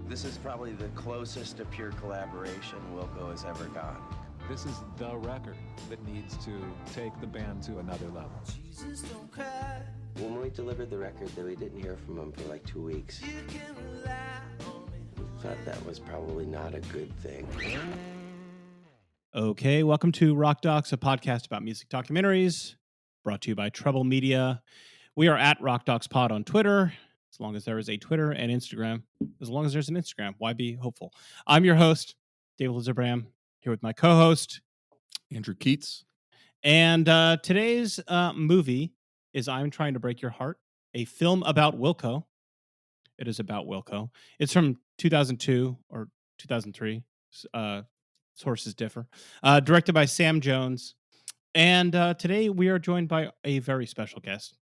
This is probably the closest to pure collaboration Wilco has ever gone. This is the record that needs to take the band to another level. Jesus, don't cry. When we delivered the record, we didn't hear from him for like 2 weeks. You can rely on me. We thought that was probably not a good thing. Okay, welcome to Rock Docs, a podcast about music documentaries, brought to you by Treble Media. We are at Rock Docs Pod on Twitter, as long as there is a Twitter, and Instagram, as long as there's an Instagram. Why be hopeful? I'm your host, David Lizerbram, here with my co-host, Andrew Keatts. And today's movie is I'm Trying to Break Your Heart, a film about Wilco. It is about Wilco. It's from 2002 or 2003. Sources differ. Directed by Sam Jones. And today we are joined by a very special guest,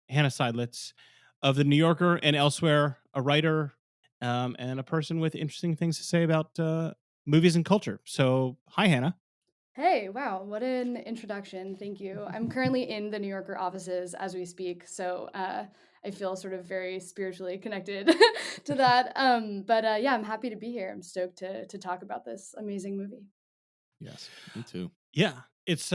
Hannah Seidlitz of The New Yorker and elsewhere, a writer and a person with interesting things to say about movies and culture. So, hi, Hannah. Hey, wow, what an introduction. Thank you. I'm currently in the New Yorker offices as we speak, so I feel sort of very spiritually connected to that. But yeah, I'm happy to be here. I'm stoked to talk about this amazing movie. Yes, me too. Yeah, it's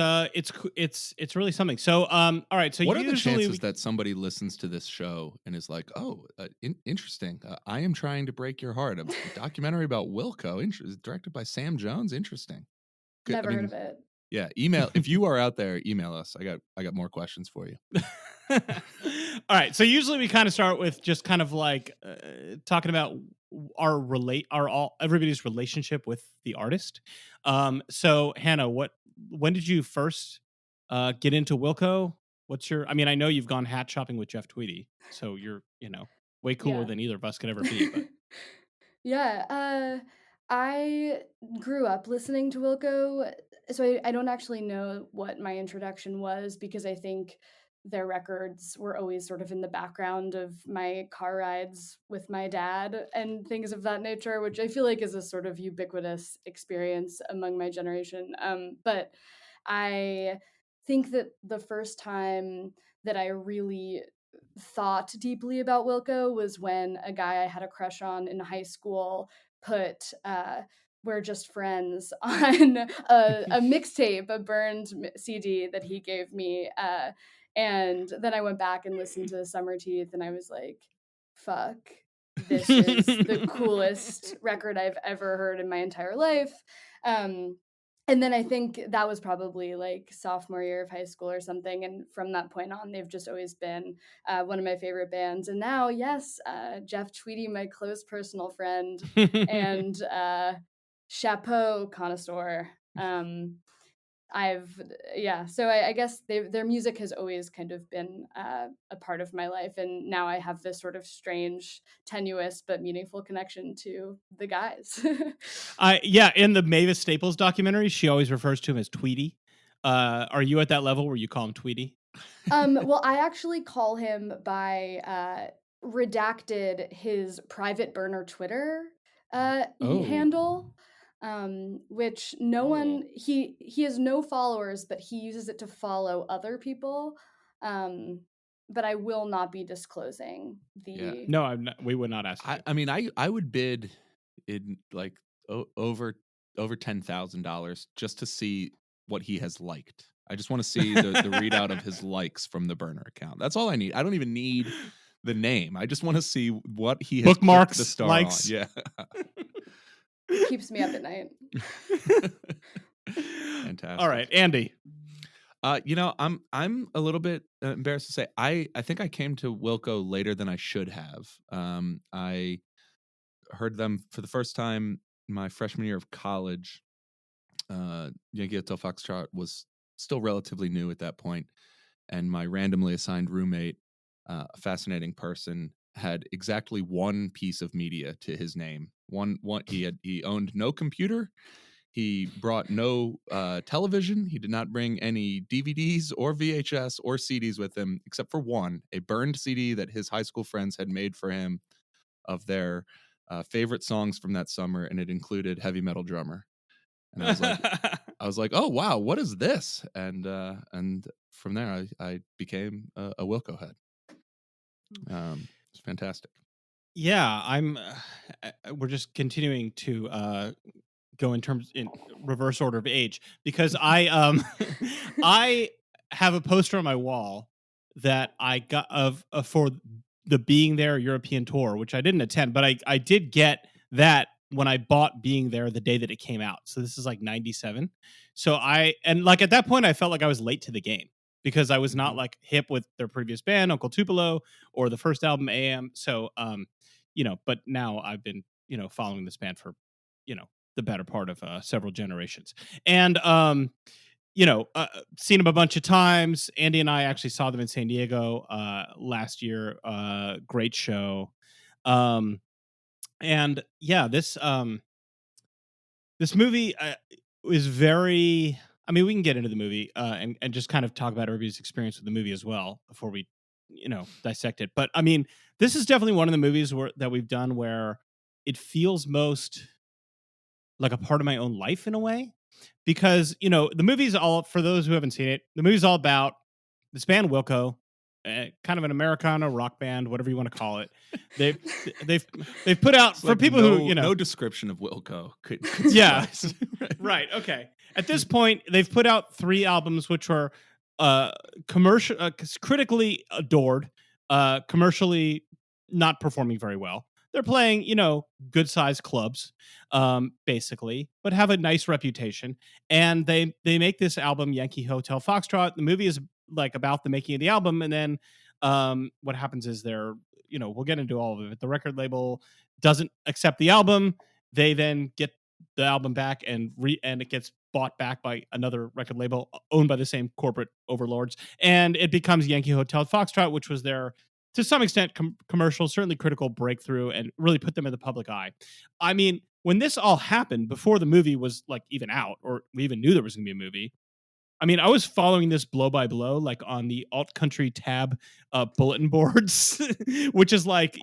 really something. So, all right. So, what are the chances that somebody listens to this show and is like, "Oh, interesting. I Am Trying to Break Your Heart, a documentary about Wilco, directed by Sam Jones. Interesting." Never heard of it. Yeah, email if you are out there. Email us. I got more questions for you. All right. So usually we kind of start with just kind of like talking about everybody's relationship with the artist. So Hannah, when did you first get into Wilco? I mean, I know you've gone hat shopping with Jeff Tweedy, so you're, way cooler than either of us could ever be. But. Yeah. I grew up listening to Wilco, so I don't actually know what my introduction was, because I think their records were always sort of in the background of my car rides with my dad and things of that nature, which I feel like is a sort of ubiquitous experience among my generation. But I think that the first time that I really thought deeply about Wilco was when a guy I had a crush on in high school put We're Just Friends on a mixtape, a burned CD that he gave me. And then I went back and listened to Summer Teeth, and I was like, fuck, this is the coolest record I've ever heard in my entire life. And then I think that was probably like sophomore year of high school or something. And from that point on, they've just always been one of my favorite bands. And now, yes, Jeff Tweedy, my close personal friend and chapeau connoisseur. So I guess their music has always kind of been a part of my life. And now I have this sort of strange, tenuous, but meaningful connection to the guys. In the Mavis Staples documentary, she always refers to him as Tweedy. Are you at that level where you call him Tweedy? Well, I actually call him by redacted his private burner Twitter handle. Which no one, he has no followers, but he uses it to follow other people. But I will not be disclosing the. Yeah. No, I'm not. We would not ask. I mean, I would bid in like over $10,000 just to see what he has liked. I just want to see the readout of his likes from the burner account. That's all I need. I don't even need the name. I just want to see what he has bookmarks, the star likes. On. Yeah. Keeps me up at night. Fantastic. All right, Andy. I'm a little bit embarrassed to say I think I came to Wilco later than I should have. I heard them for the first time my freshman year of college. Yankee Hotel Foxtrot was still relatively new at that point, and my randomly assigned roommate, a fascinating person, had exactly one piece of media to his name. He owned no computer. He brought no television. He did not bring any DVDs or VHS or CDs with him, except for one, a burned CD that his high school friends had made for him of their favorite songs from that summer, and it included Heavy Metal Drummer. And I was like, oh wow, what is this? And from there, I became a Wilco head. It's fantastic. Yeah, I'm. we're just continuing to go in reverse order of age, because I I have a poster on my wall that I got for the Being There European tour, which I didn't attend, but I did get that when I bought Being There the day that it came out. So this is like 97. So like at that point I felt like I was late to the game because I was not like hip with their previous band, Uncle Tupelo, or the first album AM. So but now I've been, following this band for, the better part of several generations. And seen them a bunch of times. Andy and I actually saw them in San Diego last year. Great show. And yeah, this movie is very. I mean, we can get into the movie and just kind of talk about everybody's experience with the movie as well before we, dissect it. But I mean, this is definitely one of the movies that we've done where it feels most like a part of my own life in a way, because the movie's all, for those who haven't seen it, the movie's all about this band Wilco, kind of an Americana rock band, whatever you want to call it. They've put out, for people who no description of Wilco could yeah suffice. right, okay. At this point they've put out 3 albums which were commercial, critically adored, commercially not performing very well. They're playing, good sized clubs, basically, but have a nice reputation. And they make this album, Yankee Hotel Foxtrot. The movie is like about the making of the album, and then what happens is we'll get into all of it. The record label doesn't accept the album. They then get the album back and it gets bought back by another record label owned by the same corporate overlords, and it becomes Yankee Hotel Foxtrot, which was their, to some extent, commercial, certainly critical breakthrough, and really put them in the public eye. I mean, when this all happened, before the movie was like even out, or we even knew there was going to be a movie, I mean, I was following this blow by blow, like on the alt country tab bulletin boards, which is like,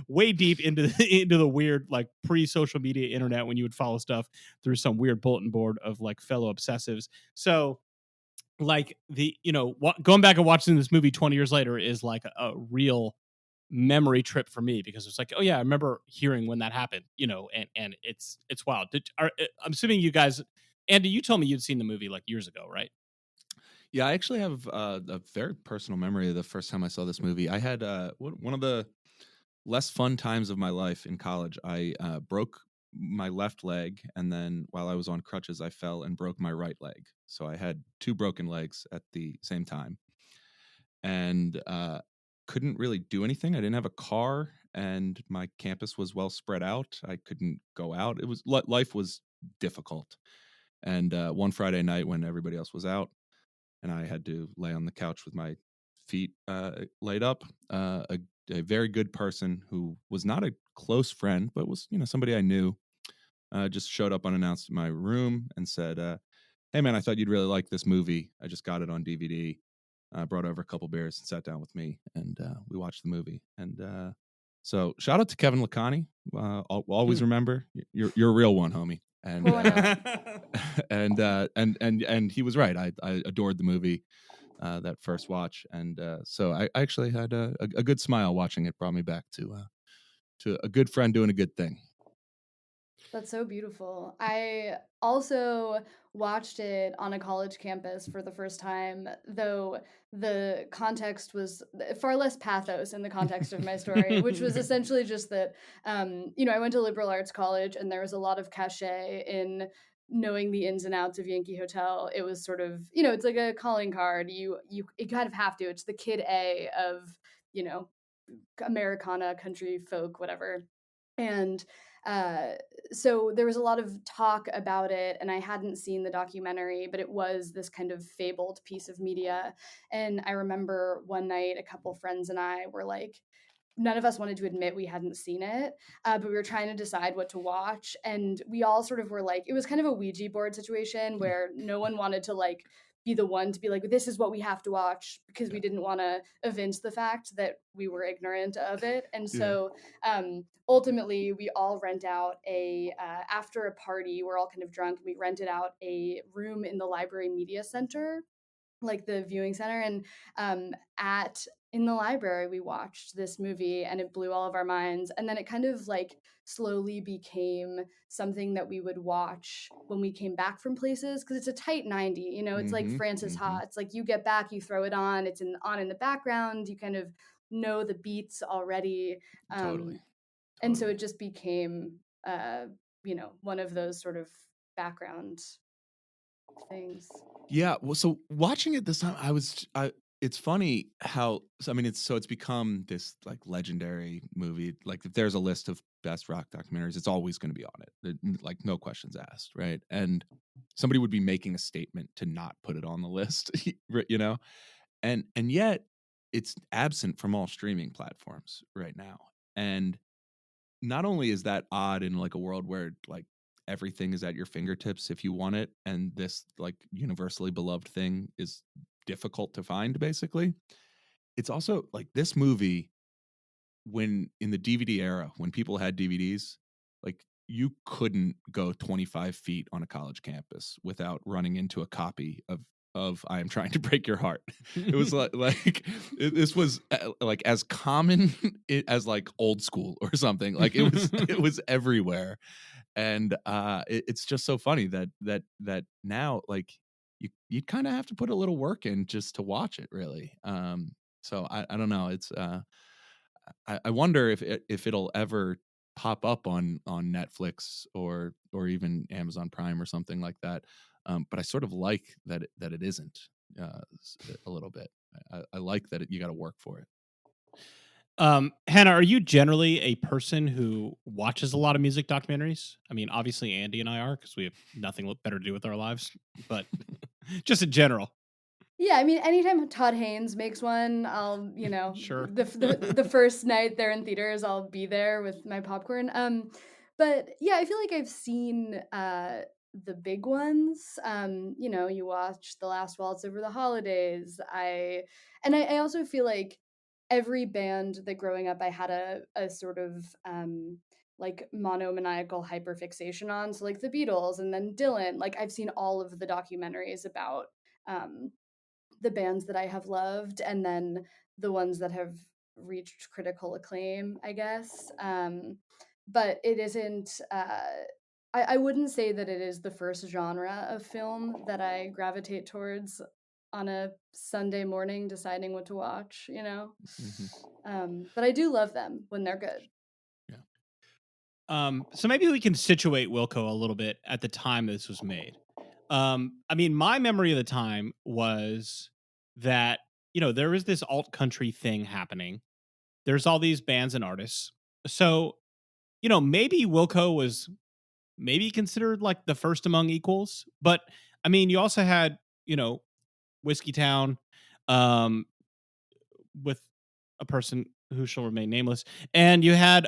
way deep into the weird, like pre-social media internet, when you would follow stuff through some weird bulletin board of like fellow obsessives. So like going back and watching this movie 20 years later is like a real memory trip for me, because it's like, oh yeah, I remember hearing when that happened, and it's wild. I'm assuming you guys, Andy, you told me you'd seen the movie like years ago, right? Yeah, I actually have a very personal memory of the first time I saw this movie. I had one of the less fun times of my life in college. I broke my left leg, and then while I was on crutches, I fell and broke my right leg. So I had 2 broken legs at the same time, and couldn't really do anything. I didn't have a car, and my campus was well spread out. I couldn't go out. It was life was difficult. And one Friday night, when everybody else was out, and I had to lay on the couch with my feet laid up, a very good person who was not a close friend, but was somebody I knew, just showed up unannounced in my room and said, "Hey man, I thought you'd really like this movie. I just got it on DVD." Brought over a couple beers and sat down with me, and we watched the movie. And so shout out to Kevin Lacani. I'll always remember you're a real one, homie. And and he was right. I adored the movie that first watch, and so I actually had a good smile watching it. Brought me back to a good friend doing a good thing. That's so beautiful. I also watched it on a college campus for the first time, though the context was far less pathos in the context of my story, which was essentially just that, I went to liberal arts college, and there was a lot of cachet in knowing the ins and outs of Yankee Hotel. It was sort of, it's like a calling card. You kind of have to. It's the kid A of, Americana, country, folk, whatever. And so there was a lot of talk about it, and I hadn't seen the documentary, but it was this kind of fabled piece of media. And I remember one night, a couple friends and I were like, none of us wanted to admit we hadn't seen it, but we were trying to decide what to watch. And we all sort of were like, it was kind of a Ouija board situation where no one wanted to like be the one to be like, this is what we have to watch, because we didn't want to evince the fact that we were ignorant of it. And so ultimately we all rent out after a party, we're all kind of drunk, we rented out a room in the library media center, like the viewing center. And at in the library we watched this movie and it blew all of our minds, and then it kind of like slowly became something that we would watch when we came back from places, because it's a tight 90, you know, it's like Francis Ha. It's like you get back, you throw it on, it's on in the background, you kind of know the beats already. Totally. And so it just became you know, one of those sort of background things. Yeah. Well, so watching it this time, it's funny how, I mean, it's become this like legendary movie. Like if there's a list of best rock documentaries, it's always going to be on it. Like no questions asked. Right. And somebody would be making a statement to not put it on the list, you know? And yet it's absent from all streaming platforms right now. And not only is that odd in like a world where like everything is at your fingertips if you want it, and this like universally beloved thing is difficult to find, basically, it's also like this movie, when in the DVD era, when people had DVDs, like you couldn't go 25 feet on a college campus without running into a copy of I Am Trying to Break Your Heart. It was this was like as common as like Old School or something. Like it was everywhere. And it's just so funny that now like you kind of have to put a little work in just to watch it, really. So I don't know. It's I wonder if it'll ever pop up on Netflix or even Amazon Prime or something like that. But I sort of like that it isn't a little bit. I like that you got to work for it. Hannah, are you generally a person who watches a lot of music documentaries? I mean, obviously Andy and I are, because we have nothing better to do with our lives, but just in general. Yeah, I mean, anytime Todd Haynes makes one, I'll, you know, Sure. the first night they're in theaters, I'll be there with my popcorn. But yeah, I feel like I've seen the big ones. You know, you watch The Last Waltz over the holidays. I also feel like every band that growing up I had a sort of like monomaniacal hyperfixation on. So like the Beatles and then Dylan. Like I've seen all of the documentaries about the bands that I have loved, and then the ones that have reached critical acclaim, I guess. But it isn't. I wouldn't say that it is the first genre of film that I gravitate towards on a Sunday morning deciding what to watch. You know, but I do love them when they're good. So maybe we can situate Wilco a little bit at the time this was made. I mean, my memory of the time was that, you know, there was this alt country thing happening. There's all these bands and artists. So, you know, maybe Wilco was maybe considered like the first among equals. But I mean, you also had, you know, Whiskey Town, with a person who shall remain nameless. And you had,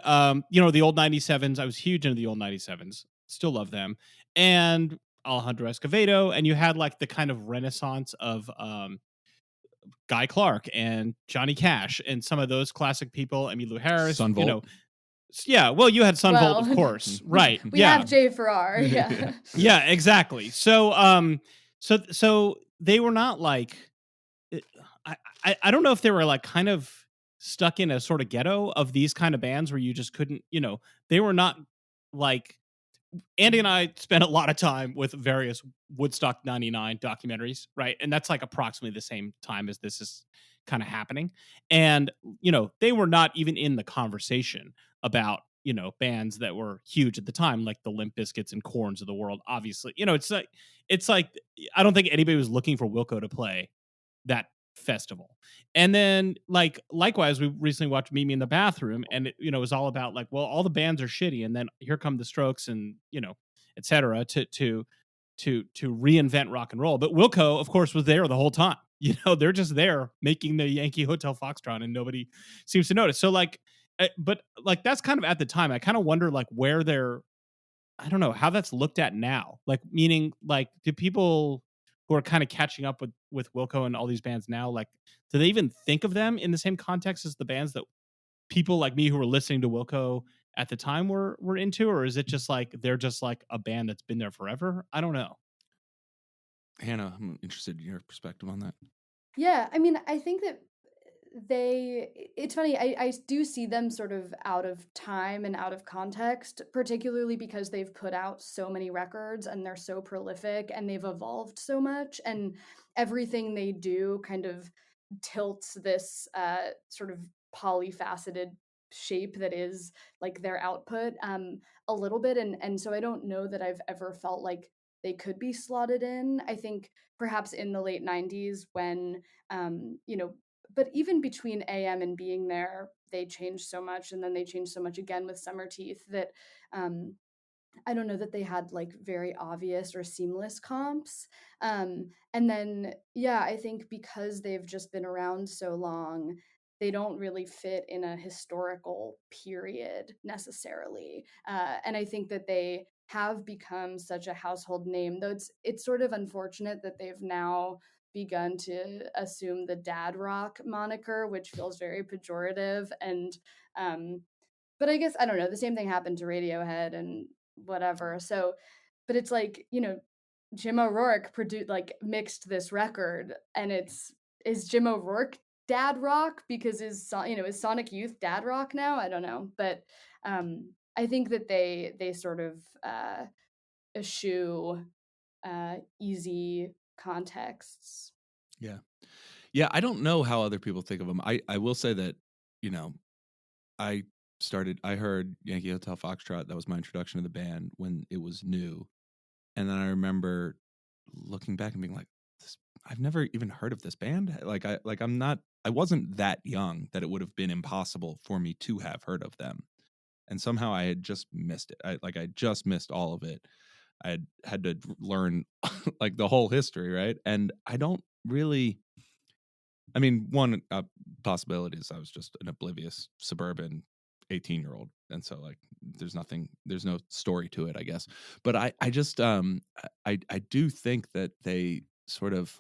you know, the old 97s. I was huge into the old 97s. Still love them. And Alejandro Escovedo. And you had like the kind of renaissance of Guy Clark and Johnny Cash and some of those classic people. Emmylou Harris. Sun Volt. You know, yeah, well, you had Sun Volt, of course. Right. We have Jay Farrar. Yeah. Yeah, exactly. So so they were not like, I don't know if they were like kind of stuck in a sort of ghetto of these kind of bands where you just couldn't, you know, they were not like, Andy and I spent a lot of time with various Woodstock 99 documentaries, right? And that's like approximately the same time as this is kind of happening. And, you know, they were not even in the conversation about, you know, bands that were huge at the time, like the Limp Bizkits and Korns of the world, obviously. You know, it's like I don't think anybody was looking for Wilco to play that festival. And then like likewise, we recently watched Meet Me in the Bathroom, and it, you know, it was all about like, well, all the bands are shitty, and then here come the Strokes and, you know, etc. to reinvent rock and roll. But Wilco, of course, was there the whole time. You know, they're just there making the Yankee Hotel Foxtrot, and nobody seems to notice. So like, but like that's kind of at the time. I kind of wonder like where they're, I don't know how that's looked at now. Like meaning like, do people who are kind of catching up with Wilco and all these bands now, like, do they even think of them in the same context as the bands that people like me who were listening to Wilco at the time were into? Or is it just like they're just like a band that's been there forever? I don't know. Hannah, I'm interested in your perspective on that. Yeah, I mean, I think that it's funny, I do see them sort of out of time and out of context, particularly because they've put out so many records and they're so prolific and they've evolved so much, and everything they do kind of tilts this sort of polyfaceted shape that is like their output a little bit, and so I don't know that I've ever felt like they could be slotted in. I think perhaps in the late 90s when but even between AM and Being There, they changed so much, and then they changed so much again with Summer Teeth that um, I don't know that they had like very obvious or seamless comps. And then, yeah, I think because they've just been around so long, they don't really fit in a historical period necessarily. And I think that they have become such a household name, though it's sort of unfortunate that they've now begun to assume the dad rock moniker, which feels very pejorative. And but I guess I don't know. The same thing happened to Radiohead and whatever. So, but it's like Jim O'Rourke produced like mixed this record, and is Jim O'Rourke dad rock because is Sonic Youth dad rock now? I don't know, but I think that they sort of eschew easy contexts. Yeah. Yeah, I don't know how other people think of them. I will say that, you know, I heard Yankee Hotel Foxtrot. That was my introduction to the band when it was new. And then I remember looking back and being like, I've never even heard of this band. I wasn't that young that it would have been impossible for me to have heard of them. And somehow I had just missed it. I just missed all of it. I had to learn like the whole history, right? And I don't really, I mean, one possibility is I was just an oblivious suburban 18-year-old. And so like, there's no story to it, I guess. But I just, I do think that they sort of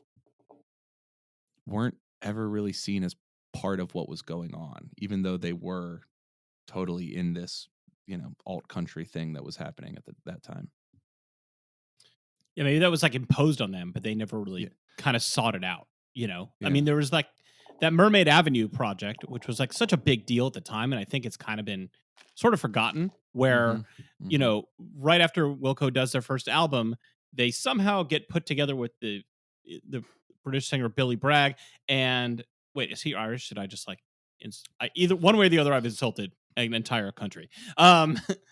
weren't ever really seen as part of what was going on, even though they were totally in this, alt country thing that was happening at that time. Yeah, maybe that was like imposed on them, but they never really kind of sought it out. I mean, there was like that Mermaid Avenue project, which was like such a big deal at the time, and I think it's kind of been sort of forgotten. Where right after Wilco does their first album, they somehow get put together with the British singer Billy Bragg. And wait, is he Irish? Should I just like either one way or the other? I've insulted an entire country.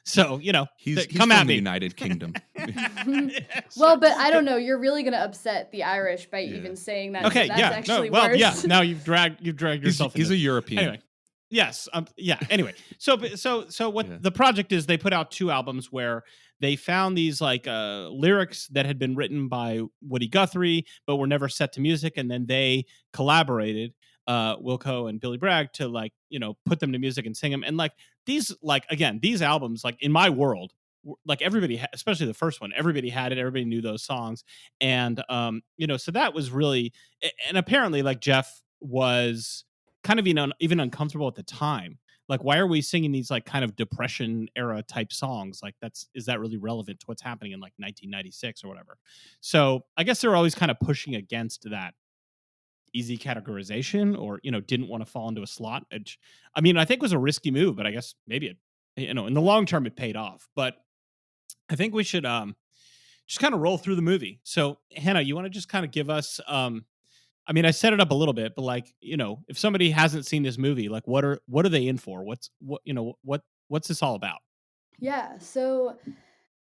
So he's come from at the me. United Kingdom. Well, but I don't know. You're really going to upset the Irish by even saying that. Okay, so that's actually worse. Yeah. Now you've dragged yourself. He's a European. Anyway, yes. Yeah. Anyway, so what the project is? They put out 2 albums where they found these like lyrics that had been written by Woody Guthrie, but were never set to music, and then they collaborated. Wilco and Billy Bragg to like put them to music and sing them, and like these albums, like in my world, like everybody especially the first one, everybody had it, everybody knew those songs, and so that was really, and apparently like Jeff was kind of even uncomfortable at the time, like why are we singing these like kind of Depression era type songs, like is that really relevant to what's happening in like 1996 or whatever. So I guess they're always kind of pushing against that easy categorization, or didn't want to fall into a slot, which I mean I think was a risky move, but I guess maybe it in the long term it paid off. But I think we should just kind of roll through the movie. So Hannah, you want to just kind of give us I mean I set it up a little bit, but like if somebody hasn't seen this movie, like what are they in for? What's this all about? Yeah, so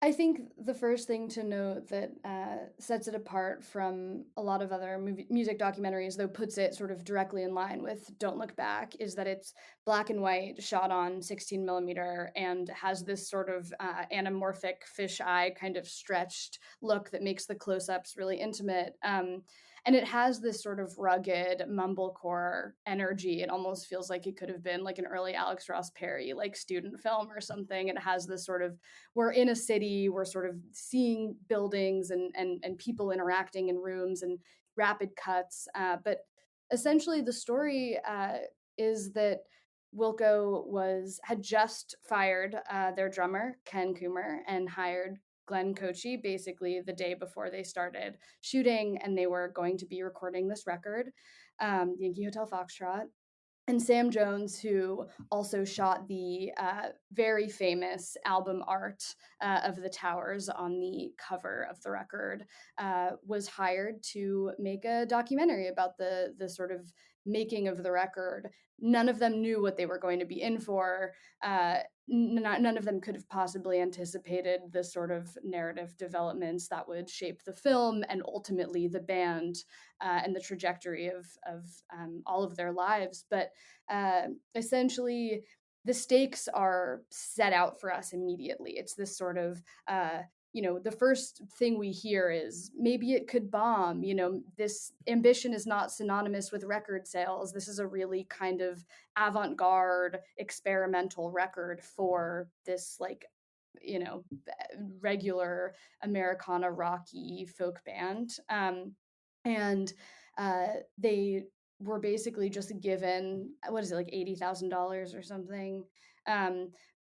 I think the first thing to note that sets it apart from a lot of other music documentaries, though puts it sort of directly in line with Don't Look Back, is that it's black and white, shot on 16 millimeter, and has this sort of anamorphic fisheye kind of stretched look that makes the close-ups really intimate. And it has this sort of rugged mumblecore energy. It almost feels like it could have been like an early Alex Ross Perry like student film or something. It has this sort of, we're in a city, we're sort of seeing buildings and people interacting in rooms and rapid cuts. But essentially the story is that Wilco had just fired their drummer, Ken Coomer, and hired Glenn Cochie basically the day before they started shooting, and they were going to be recording this record, Yankee Hotel Foxtrot. and Sam Jones, who also shot the very famous album art of the towers on the cover of the record, was hired to make a documentary about the sort of making of the record. None of them knew what they were going to be in for. None of them could have possibly anticipated the sort of narrative developments that would shape the film and ultimately the band and the trajectory of all of their lives. But essentially, the stakes are set out for us immediately. It's this sort of the first thing we hear is maybe it could bomb. This ambition is not synonymous with record sales. This is a really kind of avant-garde experimental record for this regular Americana rocky folk band. And they were basically just given, what is it, like $80,000 or something,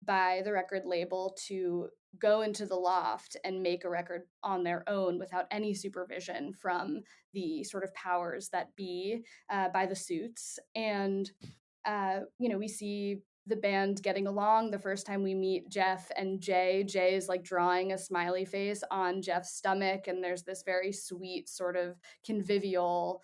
by the record label to go into the loft and make a record on their own without any supervision from the sort of powers that be, by the Suits. And we see the band getting along. The first time we meet Jeff and Jay is like drawing a smiley face on Jeff's stomach, and there's this very sweet sort of convivial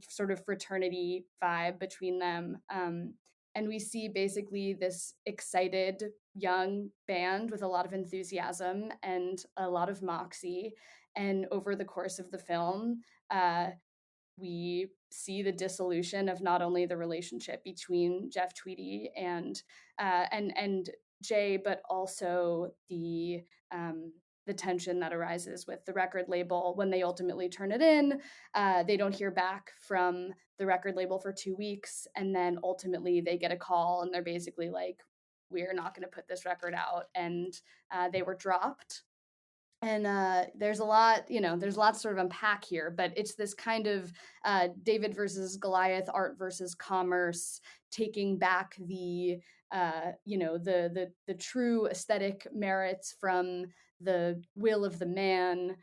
sort of fraternity vibe between them. And we see basically this excited young band with a lot of enthusiasm and a lot of moxie. And over the course of the film, we see the dissolution of not only the relationship between Jeff Tweedy and Jay, but also the tension that arises with the record label when they ultimately turn it in. They don't hear back from the record label for 2 weeks, and then ultimately they get a call, and they're basically like, "We're not going to put this record out," and they were dropped. And there's a lot to sort of unpack here, but it's this kind of David versus Goliath, art versus commerce, taking back the true aesthetic merits from the will of the man.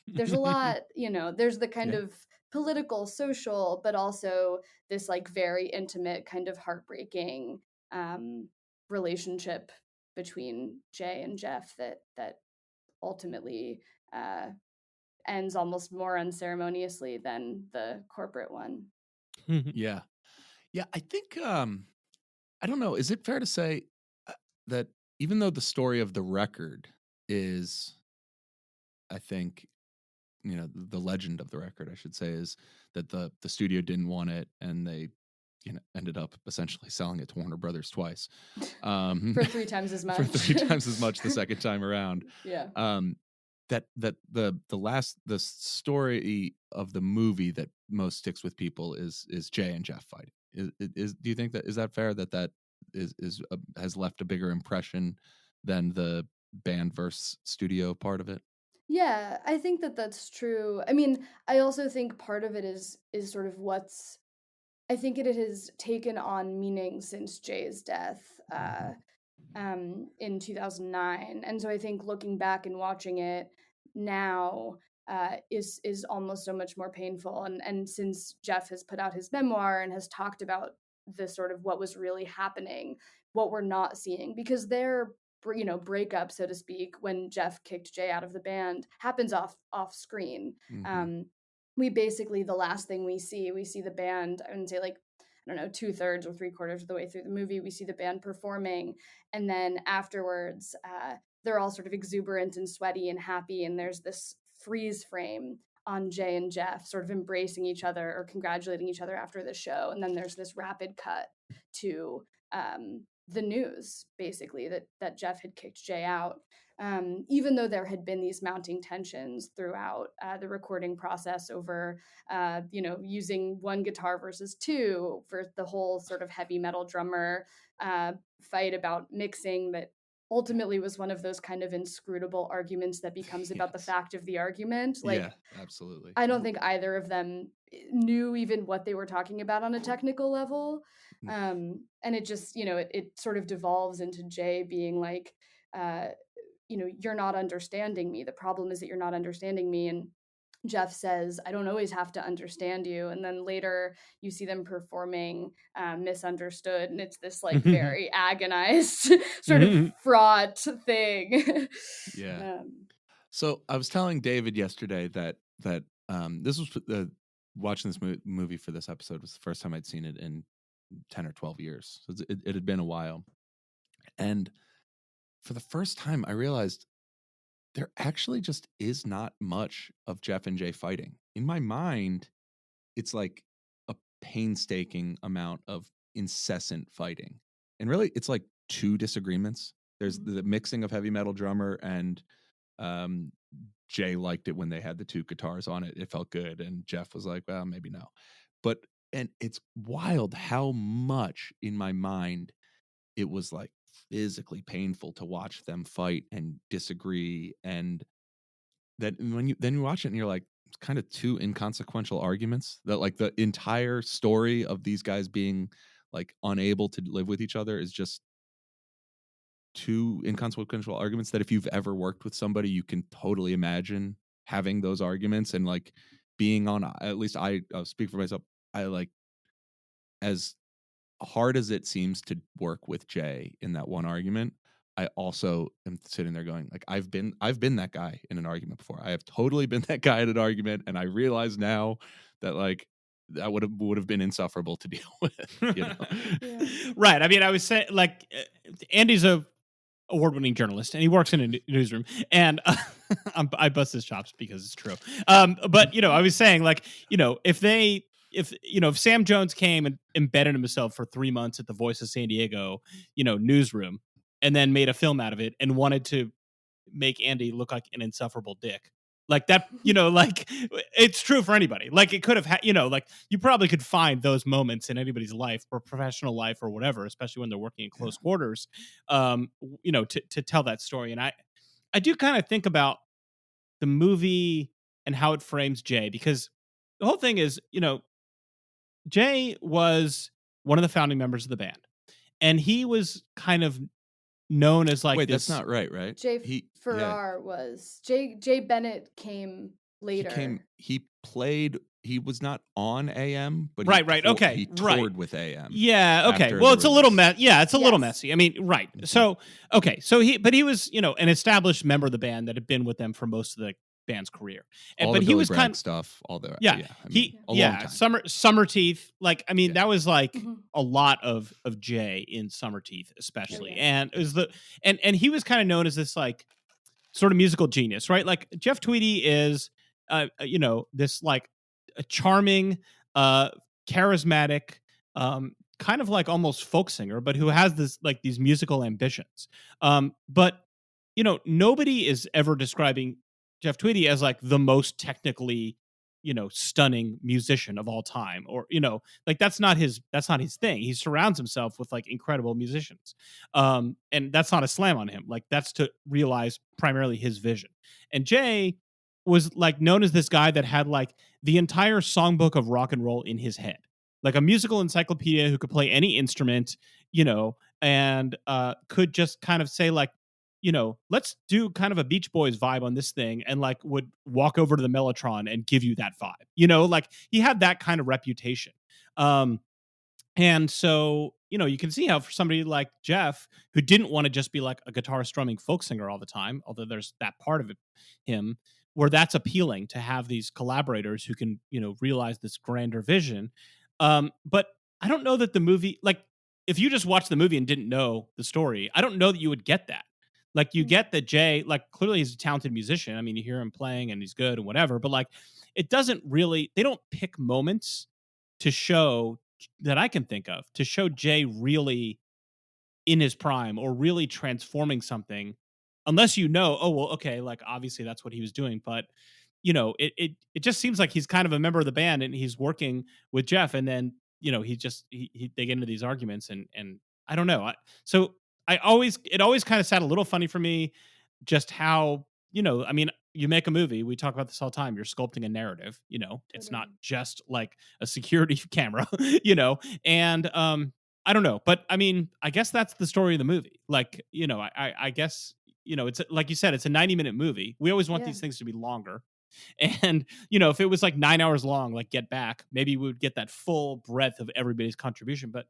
There's a lot, there's the kind of political, social, but also this like very intimate kind of heartbreaking relationship between Jay and Jeff that ultimately ends almost more unceremoniously than the corporate one. Yeah. I think I don't know. Is it fair to say that even though the story of the record is, I think, the legend of the record, I should say, is that the studio didn't want it, and they ended up essentially selling it to Warner Brothers twice, for 3 times as much. For 3 times as much the second time around. Yeah. That the story of the movie that most sticks with people is Jay and Jeff fighting. Do you think that is that fair, that has left a bigger impression than the band versus studio part of it? Yeah, I think that that's true. I mean, I also think part of it is sort of I think it has taken on meaning since Jay's death in 2009. And so I think looking back and watching it now is almost so much more painful. And since Jeff has put out his memoir and has talked about the sort of what was really happening, what we're not seeing, because their breakup, so to speak, when Jeff kicked Jay out of the band happens off screen. Mhm. We basically, the last thing we see the band, I wouldn't say like, I don't know, 2/3 or 3/4 of the way through the movie, we see the band performing. And then afterwards, they're all sort of exuberant and sweaty and happy. And there's this freeze frame on Jay and Jeff sort of embracing each other or congratulating each other after the show. And then there's this rapid cut to the news, basically, that Jeff had kicked Jay out. Even though there had been these mounting tensions throughout the recording process over, using one guitar versus two, for the whole sort of heavy metal drummer fight about mixing that ultimately was one of those kind of inscrutable arguments that becomes about the fact of the argument. Like, yeah, absolutely. I don't think either of them knew even what they were talking about on a technical level. And it just, it sort of devolves into Jay being like, you're not understanding me. The problem is that you're not understanding me. And Jeff says, I don't always have to understand you. And then later you see them performing Misunderstood. And it's this like very agonized sort of fraught thing. Yeah. So I was telling David yesterday that this was watching this movie for this episode was the first time I'd seen it in 10 or 12 years. So it had been a while. And for the first time, I realized there actually just is not much of Jeff and Jay fighting. In my mind, it's like a painstaking amount of incessant fighting. And really, it's like two disagreements. There's the mixing of heavy metal drummer, and Jay liked it when they had the two guitars on it. It felt good. And Jeff was like, well, maybe no. And it's wild how much in my mind it was like physically painful to watch them fight and disagree. And that when you watch it and you're like, it's kind of two inconsequential arguments, that like the entire story of these guys being like unable to live with each other is just two inconsequential arguments that if you've ever worked with somebody, you can totally imagine having those arguments. And like being on, at least I'll speak for myself, I like, as hard as it seems to work with Jay in that one argument, I also am sitting there going, like, I've been that guy in an argument before. I have totally been that guy in an argument, and I realize now that like that would have been insufferable to deal with. You know? Yeah. Right. I mean, I was saying, like, Andy's a award-winning journalist, and he works in a newsroom, and I bust his chops because it's true. But you know, I was saying, like, you know, if Sam Jones came and embedded himself for 3 months at the Voice of San Diego, you know, newsroom, and then made a film out of it and wanted to make Andy look like an insufferable dick, like that, you know, like it's true for anybody. Like it could have, you know, like you probably could find those moments in anybody's life or professional life or whatever, especially when they're working in close quarters, you know, to tell that story. And I do kind of think about the movie and how it frames Jay, because the whole thing is, you know, Jay was one of the founding members of the band, and he was kind of known as like, wait, this, that's not right? Jay Farrar was Jay Bennett came later. He played. He was not on AM, but right. Okay, he toured with AM. Yeah. Okay. Well, it's a little Yeah, it's a little messy. I mean, right. So okay. So he was, you know, an established member of the band that had been with them for most of the band's career. But he was kind of stuff. All the yeah. I mean, Summer Teeth. Like, I mean, that was like a lot of Jay in Summer Teeth, especially, and it was and he was kind of known as this like sort of musical genius, right? Like Jeff Tweedy is, you know, this like a charming, charismatic, kind of like almost folk singer, but who has this like these musical ambitions. But you know, nobody is ever describing Jeff Tweedy as like the most technically, you know, stunning musician of all time, or, you know, like that's not his thing. He surrounds himself with like incredible musicians. And that's not a slam on him. Like that's to realize primarily his vision. And Jay was like known as this guy that had like the entire songbook of rock and roll in his head, like a musical encyclopedia who could play any instrument, you know, and could just kind of say like, you know, let's do kind of a Beach Boys vibe on this thing, and like would walk over to the Mellotron and give you that vibe, you know, like he had that kind of reputation. And so, you know, you can see how for somebody like Jeff, who didn't want to just be like a guitar strumming folk singer all the time, although there's that part of it, him, where that's appealing to have these collaborators who can, you know, realize this grander vision. But I don't know that the movie, like if you just watched the movie and didn't know the story, I don't know that you would get that. Like you get that Jay, like clearly he's a talented musician. I mean, you hear him playing and he's good and whatever, but like it doesn't really, they don't pick moments to show that I can think of to show Jay really in his prime or really transforming something, unless you know, oh, well, okay, like obviously that's what he was doing. But you know, it just seems like he's kind of a member of the band and he's working with Jeff, and then, you know, they get into these arguments and I don't know. It always kind of sat a little funny for me, just how, you know, I mean, you make a movie, we talk about this all the time, you're sculpting a narrative, you know, it's not just like a security camera, you know, and I don't know, but I mean, I guess that's the story of the movie. Like, you know, I guess, you know, it's like you said, it's a 90-minute movie. We always want these things to be longer. And, if it was like 9 hours long, like Get Back, maybe we would get that full breadth of everybody's contribution. But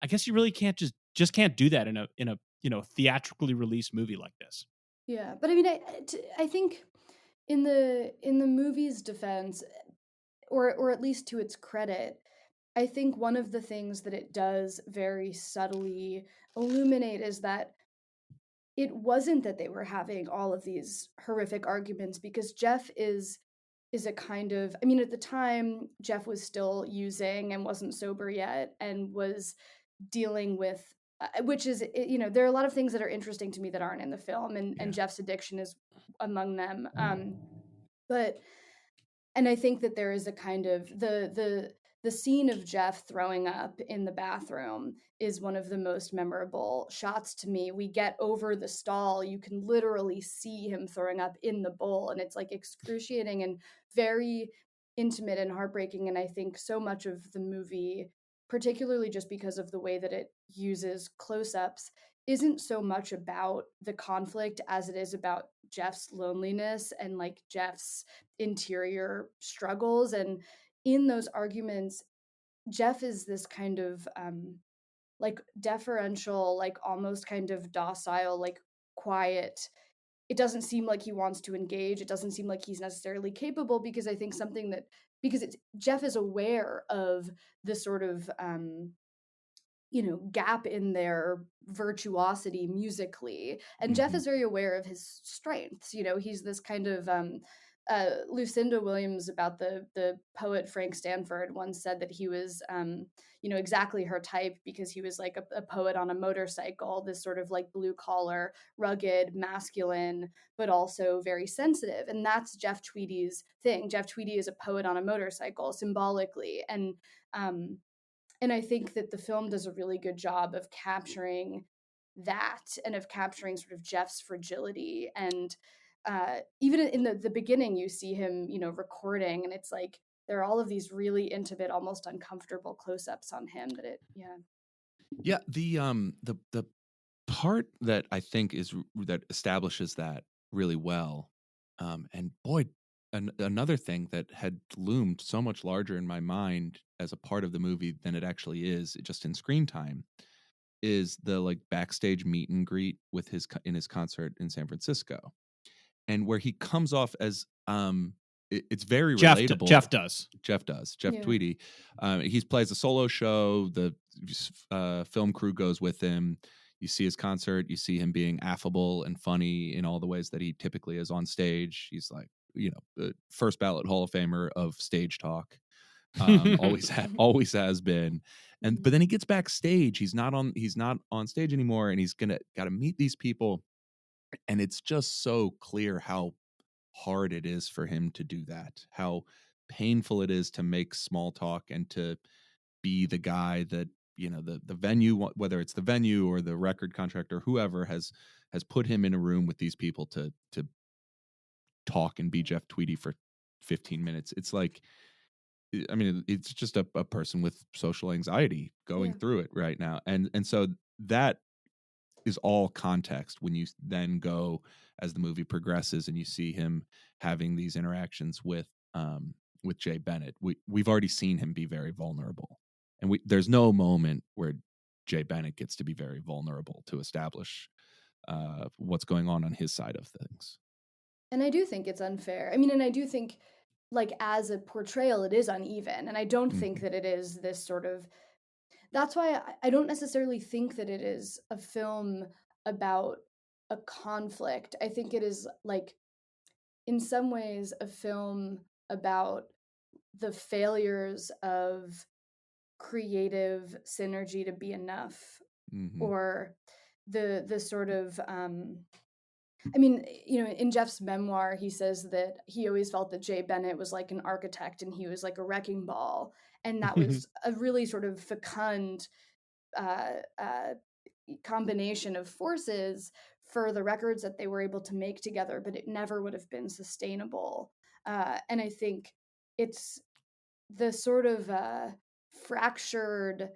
I guess you really can't just can't do that in a theatrically released movie like this. Yeah, but I mean, I think in the movie's defense, or at least to its credit, I think one of the things that it does very subtly illuminate is that it wasn't that they were having all of these horrific arguments, because Jeff is a kind of, I mean, at the time Jeff was still using and wasn't sober yet, and was dealing with which is, there are a lot of things that are interesting to me that aren't in the film, and Jeff's addiction is among them. But and I think that there is a kind of the scene of Jeff throwing up in the bathroom is one of the most memorable shots to me. We get over the stall, you can literally see him throwing up in the bowl, and it's like excruciating and very intimate and heartbreaking. And I think so much of the movie, particularly just because of the way that it uses close-ups, isn't so much about the conflict as it is about Jeff's loneliness and like Jeff's interior struggles. And in those arguments, Jeff is this kind of like deferential, like almost kind of docile, like quiet. It doesn't seem like he wants to engage. It doesn't seem like he's necessarily capable, because I think because Jeff is aware of the sort of gap in their virtuosity musically. And Jeff is very aware of his strengths. He's this kind of Lucinda Williams, about the poet Frank Stanford, once said that he was exactly her type, because he was like a poet on a motorcycle, this sort of like blue collar, rugged, masculine, but also very sensitive. And that's Jeff Tweedy's thing. Jeff Tweedy is a poet on a motorcycle, symbolically. And I think that the film does a really good job of capturing that, and of capturing sort of Jeff's fragility. And even in the beginning, you see him, recording, and it's like there are all of these really intimate, almost uncomfortable close-ups on him Yeah, the part that I think that establishes that really well, and boy, another thing that had loomed so much larger in my mind as a part of the movie than it actually is, just in screen time, is the like backstage meet and greet with in his concert in San Francisco, and where he comes off as it's very relatable. Jeff does. Jeff Tweedy. He plays a solo show. The film crew goes with him. You see his concert. You see him being affable and funny in all the ways that he typically is on stage. He's like, the first ballot Hall of Famer of stage talk. Always has been. But then he gets backstage. He's not on stage anymore, and he's got to meet these people. And it's just so clear how hard it is for him to do that, how painful it is to make small talk and to be the guy that, the venue, whether it's the venue or the record contract or whoever has put him in a room with these people to talk and be Jeff Tweedy for 15 minutes. It's like, I mean, it's just a person with social anxiety going through it right now. And so that is all context when you then go as the movie progresses and you see him having these interactions with Jay Bennett. We've already seen him be very vulnerable, and there's no moment where Jay Bennett gets to be very vulnerable to establish what's going on his side of things. And I do think it's unfair. I mean, and I do think, like, as a portrayal, it is uneven. And I don't think that it is this sort of, that's why I don't necessarily think that it is a film about a conflict. I think it is, like, in some ways, a film about the failures of creative synergy to be enough, or the sort of I mean, in Jeff's memoir, he says that he always felt that Jay Bennett was like an architect and he was like a wrecking ball. And that was a really sort of fecund combination of forces for the records that they were able to make together, but it never would have been sustainable. And I think it's the sort of fractured,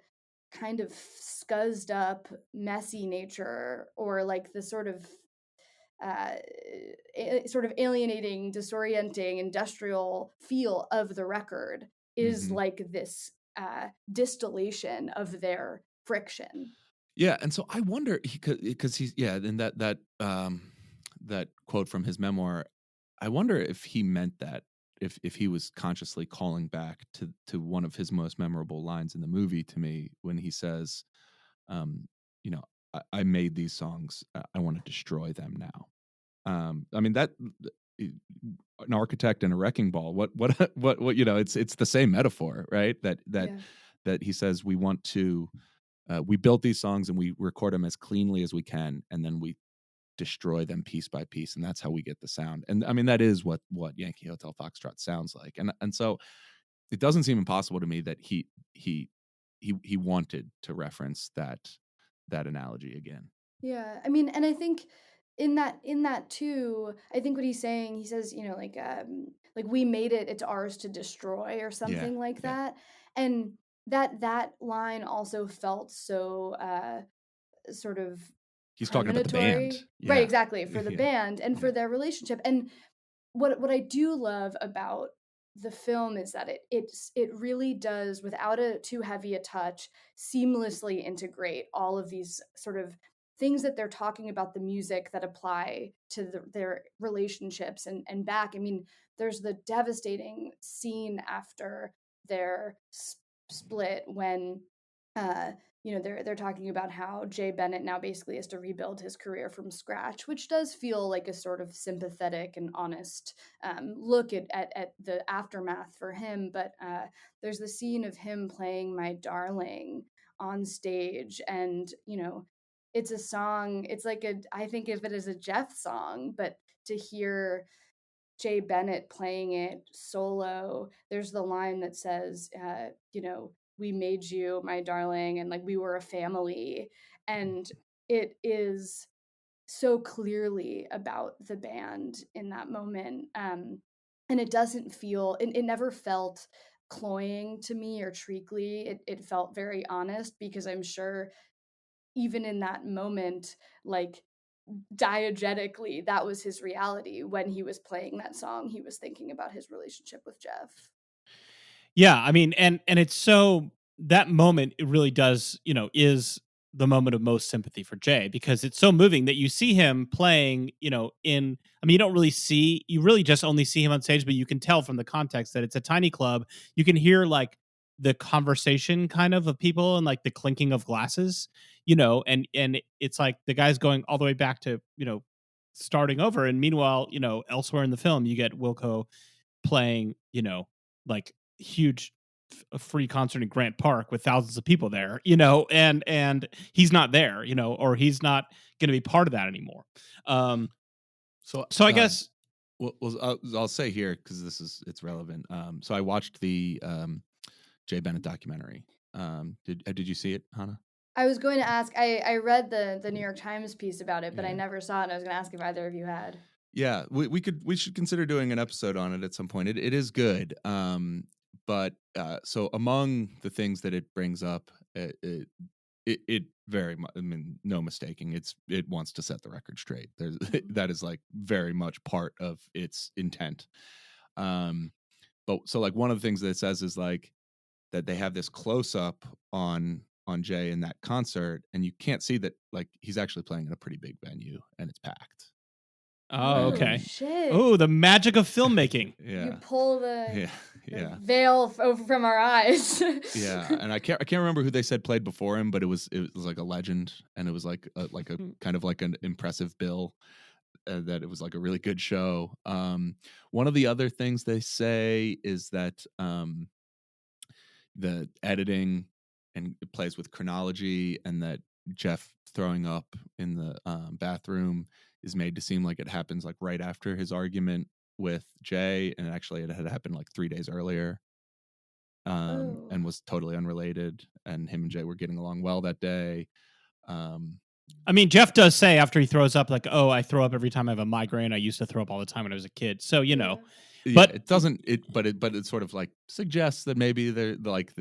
kind of scuzzed up, messy nature, or like the sort of sort of alienating, disorienting, industrial feel of the record is like this distillation of their friction. Yeah, and so I wonder because he's and that quote from his memoir, I wonder if he meant that, if he was consciously calling back to one of his most memorable lines in the movie to me when he says, you know, I made these songs, I want to destroy them now. I mean that an architect and a wrecking ball. What you know? It's the same metaphor, right? That he says we want to. We built these songs and we record them as cleanly as we can, and then we destroy them piece by piece, and that's how we get the sound. And I mean that is what Yankee Hotel Foxtrot sounds like. And so it doesn't seem impossible to me that he wanted to reference that analogy again. Yeah, I mean, and I think in that too, I think what he's saying, he says, you know, like we made it, it's ours to destroy, or something like that. And that line also felt so sort of he's talking about the band, right? Exactly, for the band and for their relationship. And what I do love about the film is that it really does, without too heavy a touch, seamlessly integrate all of these sort of things that they're talking about, the music that apply to their relationships and back. I mean, there's the devastating scene after their split when you know, they're talking about how Jay Bennett now basically has to rebuild his career from scratch, which does feel like a sort of sympathetic and honest look at the aftermath for him. But there's the scene of him playing My Darling on stage, and you know, it's a song. It's like I think of it as a Jeff song, but to hear Jay Bennett playing it solo, there's the line that says, you know, we made you, my darling, and like we were a family. And it is so clearly about the band in that moment. And it doesn't feel, it never felt cloying to me or treacly. It felt very honest, because I'm sure even in that moment, like diegetically, that was his reality. When he was playing that song, he was thinking about his relationship with Jeff. Yeah, I mean, and it's so, that moment, it really does, you know, is the moment of most sympathy for Jay, because it's so moving that you see him playing, you know, I mean, you really just only see him on stage, but you can tell from the context that it's a tiny club. You can hear like the conversation kind of people and like the clinking of glasses, you know, and it's like the guy's going all the way back to, you know, starting over. And meanwhile, you know, elsewhere in the film, you get Wilco playing, you know, like huge a free concert in Grant Park with thousands of people there, you know, and he's not there, you know, or he's not going to be part of that anymore. So I guess, well, I'll say here, because it's relevant. So I watched the Jay Bennett documentary. Did you see it, Hannah? I was going to ask. I read the New York Times piece about it, but I never saw it. And I was going to ask if either of you had. Yeah, we should consider doing an episode on it at some point. It is good. But so among the things that it brings up, it very much, I mean, no mistaking, it wants to set the record straight. That is like very much part of its intent. But so like one of the things that it says is like that they have this close up on Jay in that concert, and you can't see that like he's actually playing in a pretty big venue and it's packed. Oh, okay. Shit. Oh, the magic of filmmaking. Yeah. You pull the the veil over from our eyes. Yeah, and I can't remember who they said played before him, but it was like a legend, and it was like a kind of like an impressive bill. That it was like a really good show. One of the other things they say is that the editing and it plays with chronology, and that Jeff throwing up in the bathroom is made to seem like it happens like right after his argument with Jay, and actually it had happened like 3 days earlier, and was totally unrelated, and him and Jay were getting along well that day. I mean, Jeff does say after he throws up, like, "Oh, I throw up every time I have a migraine. I used to throw up all the time when I was a kid." So, you know, but it doesn't. But it sort of like suggests that maybe they're like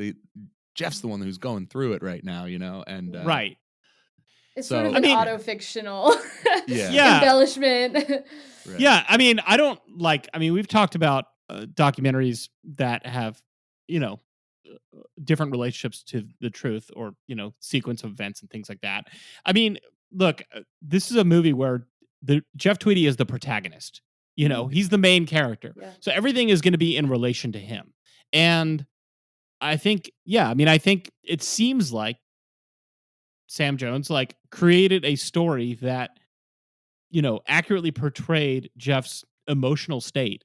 Jeff's the one who's going through it right now, you know, and right. It's So sort of I an mean- auto-fictional Yeah. embellishment. Right. Yeah, I mean, I don't like. I mean, we've talked about documentaries that have, you know, different relationships to the truth, or sequence of events and things like that. I mean, look, this is a movie where the Jeff Tweedy is the protagonist. He's the main character, Yeah. so everything is going to be in relation to him. And I think, I think it seems like Sam Jones created a story that accurately portrayed Jeff's emotional state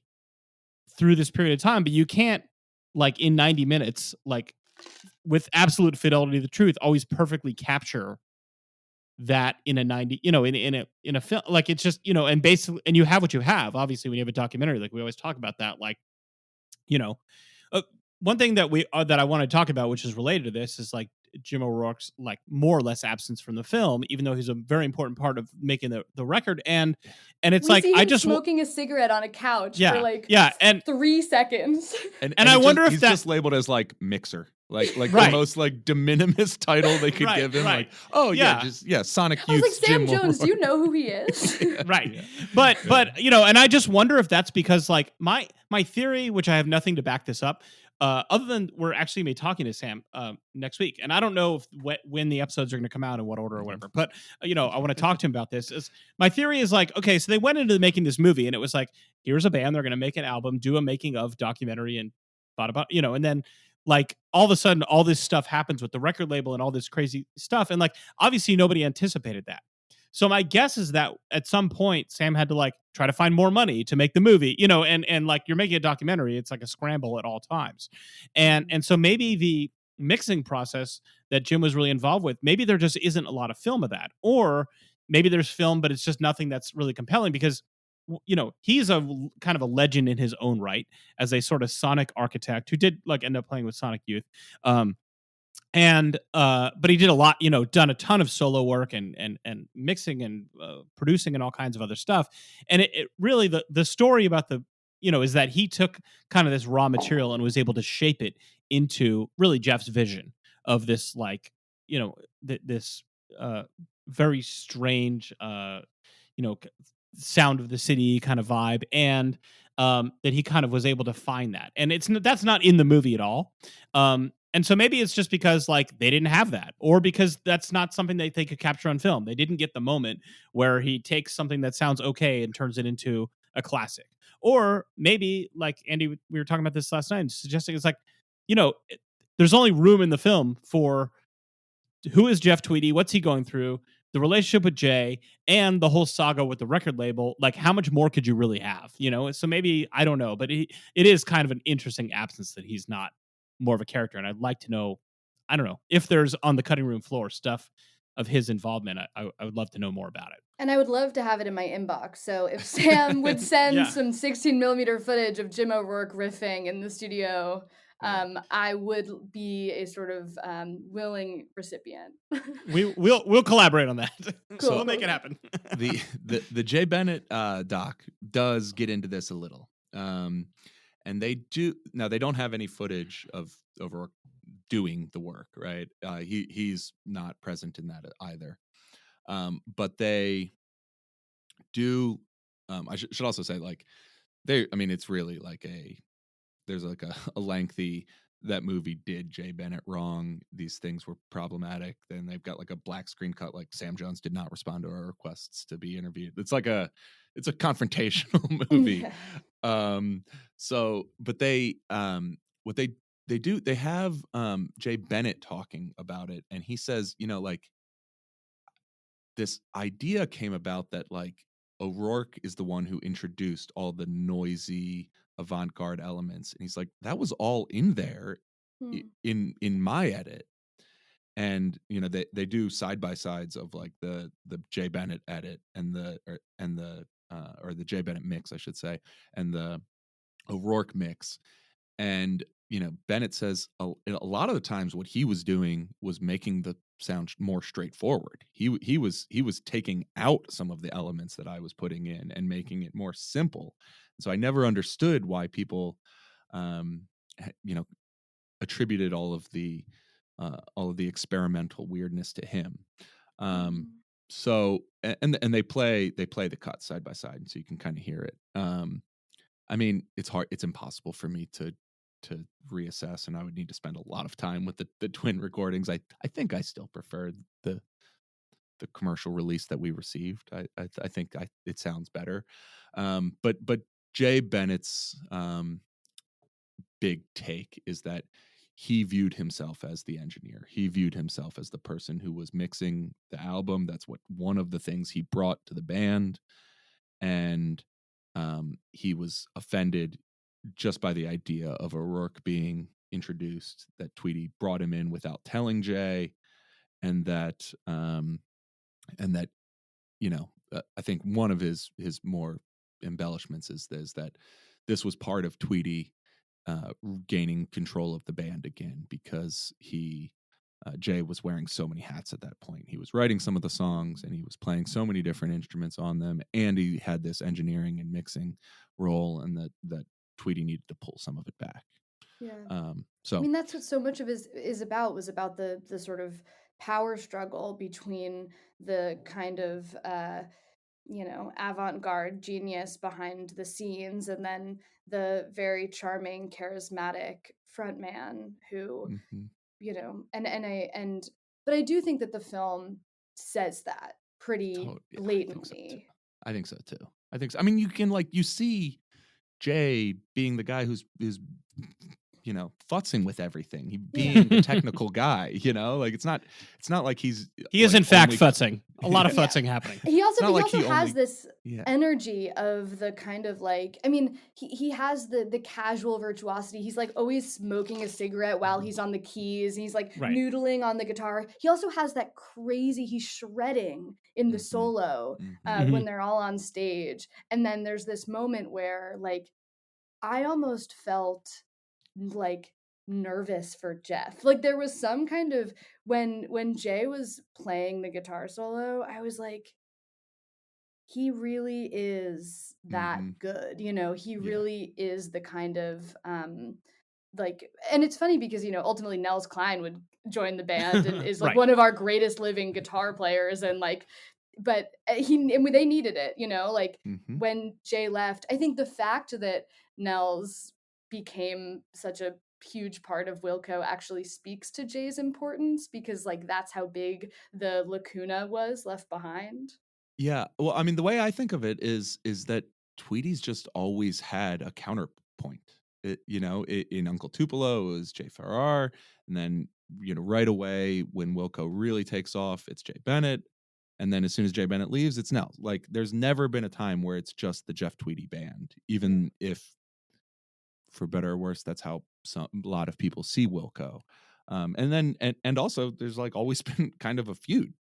through this period of time. But you can't, in 90 minutes, with absolute fidelity to the truth, always perfectly capture that in a 90, in a film. It's just, and basically, and you have what you have. Obviously, when you have a documentary, we always talk about that. One thing that that I want to talk about, which is related to this, is Jim O'Rourke's more or less absence from the film, even though he's a very important part of making the record. And it's We see him I just smoking a cigarette on a couch Yeah, for yeah, and 3 seconds. And I wonder if he's that- just labeled as mixer, Right. the most de minimis title they could Right, give him. right. Sonic I was Youth's Sam Jim Jones, do O'Rourke. you know who he is? right. Yeah. But and I just wonder if that's because my theory, which I have nothing to back this up, other than we're actually going to be talking to Sam next week, and I don't know when the episodes are going to come out, in what order or whatever. But I want to talk to him about this. My theory is okay, so they went into making this movie, and it was here's a band, they're going to make an album, do a making of documentary, and thought about and then all of a sudden all this stuff happens with the record label and all this crazy stuff, and obviously nobody anticipated that. So my guess is that at some point Sam had to try to find more money to make the movie, and you're making a documentary, it's a scramble at all times. And so maybe the mixing process that Jim was really involved with, maybe there just isn't a lot of film of that, or maybe there's film, but it's just nothing that's really compelling, because he's a kind of a legend in his own right as a sort of sonic architect who did end up playing with Sonic Youth. But he did a lot, done a ton of solo work and mixing and producing and all kinds of other stuff. And it really, the story about is that he took kind of this raw material and was able to shape it into really Jeff's vision of this, this very strange, sound of the city kind of vibe. And that he kind of was able to find that. And that's not in the movie at all. And so maybe it's just because they didn't have that, or because that's not something that they could capture on film. They didn't get the moment where he takes something that sounds okay and turns it into a classic. Or maybe, Andy, we were talking about this last night, suggesting it's there's only room in the film for who is Jeff Tweedy, what's he going through, the relationship with Jay, and the whole saga with the record label. How much more could you really have? So maybe, I don't know, but it is kind of an interesting absence that he's not more of a character. And I'd like to know, I don't know, if there's on the cutting room floor stuff of his involvement. I would love to know more about it. And I would love to have it in my inbox. So if Sam would send Yeah. some 16mm footage of Jim O'Rourke riffing in the studio, I would be a sort of willing recipient. We'll collaborate on that. Cool. We'll make it happen. the Jay Bennett doc does get into this a little. And they don't have any footage of O'Rourke doing the work, right? He's not present in that either. But they do. I should also say, it's really there's a lengthy, that movie did Jay Bennett wrong. These things were problematic. Then they've got a black screen cut, Sam Jones did not respond to our requests to be interviewed. It's a confrontational movie. Yeah. But they what they do, they have Jay Bennett talking about it, and he says, this idea came about that O'Rourke is the one who introduced all the noisy avant-garde elements, and he's like, that was all in there in my edit. And they do side by sides of the Jay Bennett edit and the Jay Bennett mix, I should say, and the O'Rourke mix. And Bennett says a lot of the times what he was doing was making the sound more straightforward. He was taking out some of the elements that I was putting in and making it more simple. So I never understood why people attributed all of the experimental weirdness to him. So and they play the cuts side by side, so you can kind of hear it. I mean, it's hard. It's impossible for me to reassess, and I would need to spend a lot of time with the twin recordings. I think I still prefer the commercial release that we received. I think it sounds better. But Jay Bennett's big take is that he viewed himself as the engineer. He viewed himself as the person who was mixing the album. That's what one of the things he brought to the band. And he was offended just by the idea of O'Rourke being introduced, that Tweedy brought him in without telling Jay, and that I think one of his more embellishments is that this was part of Tweedy gaining control of the band again, because Jay was wearing so many hats at that point. He was writing some of the songs, and he was playing so many different instruments on them, and he had this engineering and mixing role, and that Tweedy needed to pull some of it back. Yeah. So I mean, that's what so much of is about, was about the sort of power struggle between the kind of avant-garde genius behind the scenes, and then the very charming, charismatic frontman who, but I do think that the film says that pretty blatantly. I think so too. I mean, you can you see Jay being the guy who's futzing with everything. He being the technical guy, it's not like he is in fact futzing. A lot of futzing happening. He also has this energy of the kind of he has the casual virtuosity. He's always smoking a cigarette while he's on the keys. He's noodling on the guitar. He also has that crazy, he's shredding in the solo when they're all on stage. And then there's this moment where I almost felt nervous for Jeff. There was some kind of when Jay was playing the guitar solo, I was like, he really is that good. He really is the kind of and it's funny because ultimately Nels Cline would join the band and is one of our greatest living guitar players, and but they needed it, when Jay left. I think the fact that Nels became such a huge part of Wilco actually speaks to Jay's importance, because that's how big the lacuna was left behind. Yeah. Well, I mean, the way I think of it is that Tweedy's just always had a counterpoint. In Uncle Tupelo, it was Jay Farrar, and then right away when Wilco really takes off, it's Jay Bennett, and then as soon as Jay Bennett leaves, it's Nels. There's never been a time where it's just the Jeff Tweedy band, even if, for better or worse, that's how a lot of people see Wilco. And then and also there's always been kind of a feud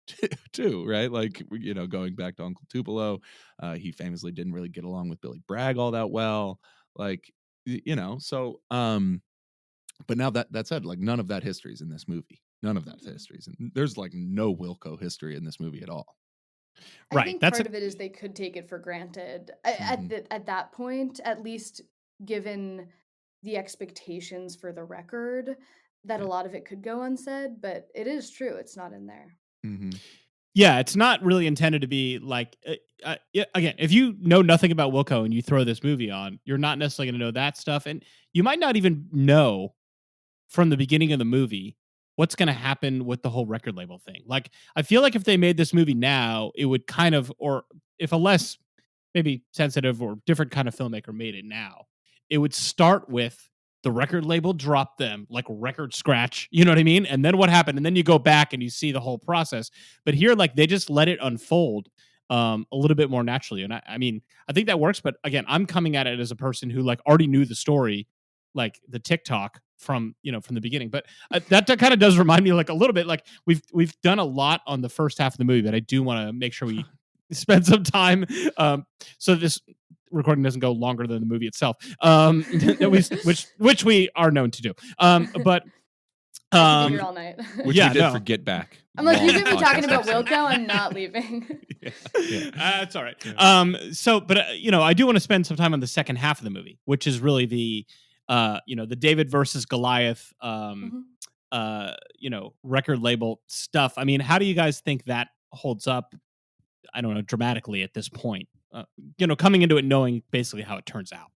too, right? Going back to Uncle Tupelo, he famously didn't really get along with Billy Bragg all that well. So but now that said, none of that history is in this movie. None of that history is in. There's no Wilco history in this movie at all. I think part of it is they could take it for granted at that point, at least given the expectations for the record, that a lot of it could go unsaid. But it is true, it's not in there. Yeah, it's not really intended to be again, if you know nothing about Wilco and you throw this movie on, you're not necessarily going to know that stuff, and you might not even know from the beginning of the movie what's going to happen with the whole record label thing. I feel like if they made this movie now, it would kind of, or if a less maybe sensitive or different kind of filmmaker made it now, it would start with the record label dropped them, record scratch, you know what I mean? And then what happened? And then you go back and you see the whole process. But here, they just let it unfold a little bit more naturally. And I mean, I think that works. But again, I'm coming at it as a person who already knew the story, the TikTok from the beginning. But that kind of does remind me a little bit, we've done a lot on the first half of the movie, but I do want to make sure we spend some time so this recording doesn't go longer than the movie itself, which we are known to do. But I could be here all night. Which we did for Get Back. I'm you get me talking about Wilco, I'm not leaving. It's all right. Yeah. But I do want to spend some time on the second half of the movie, which is really the the David versus Goliath record label stuff. I mean, how do you guys think that holds up I don't know, dramatically at this point. Coming into it knowing basically how it turns out.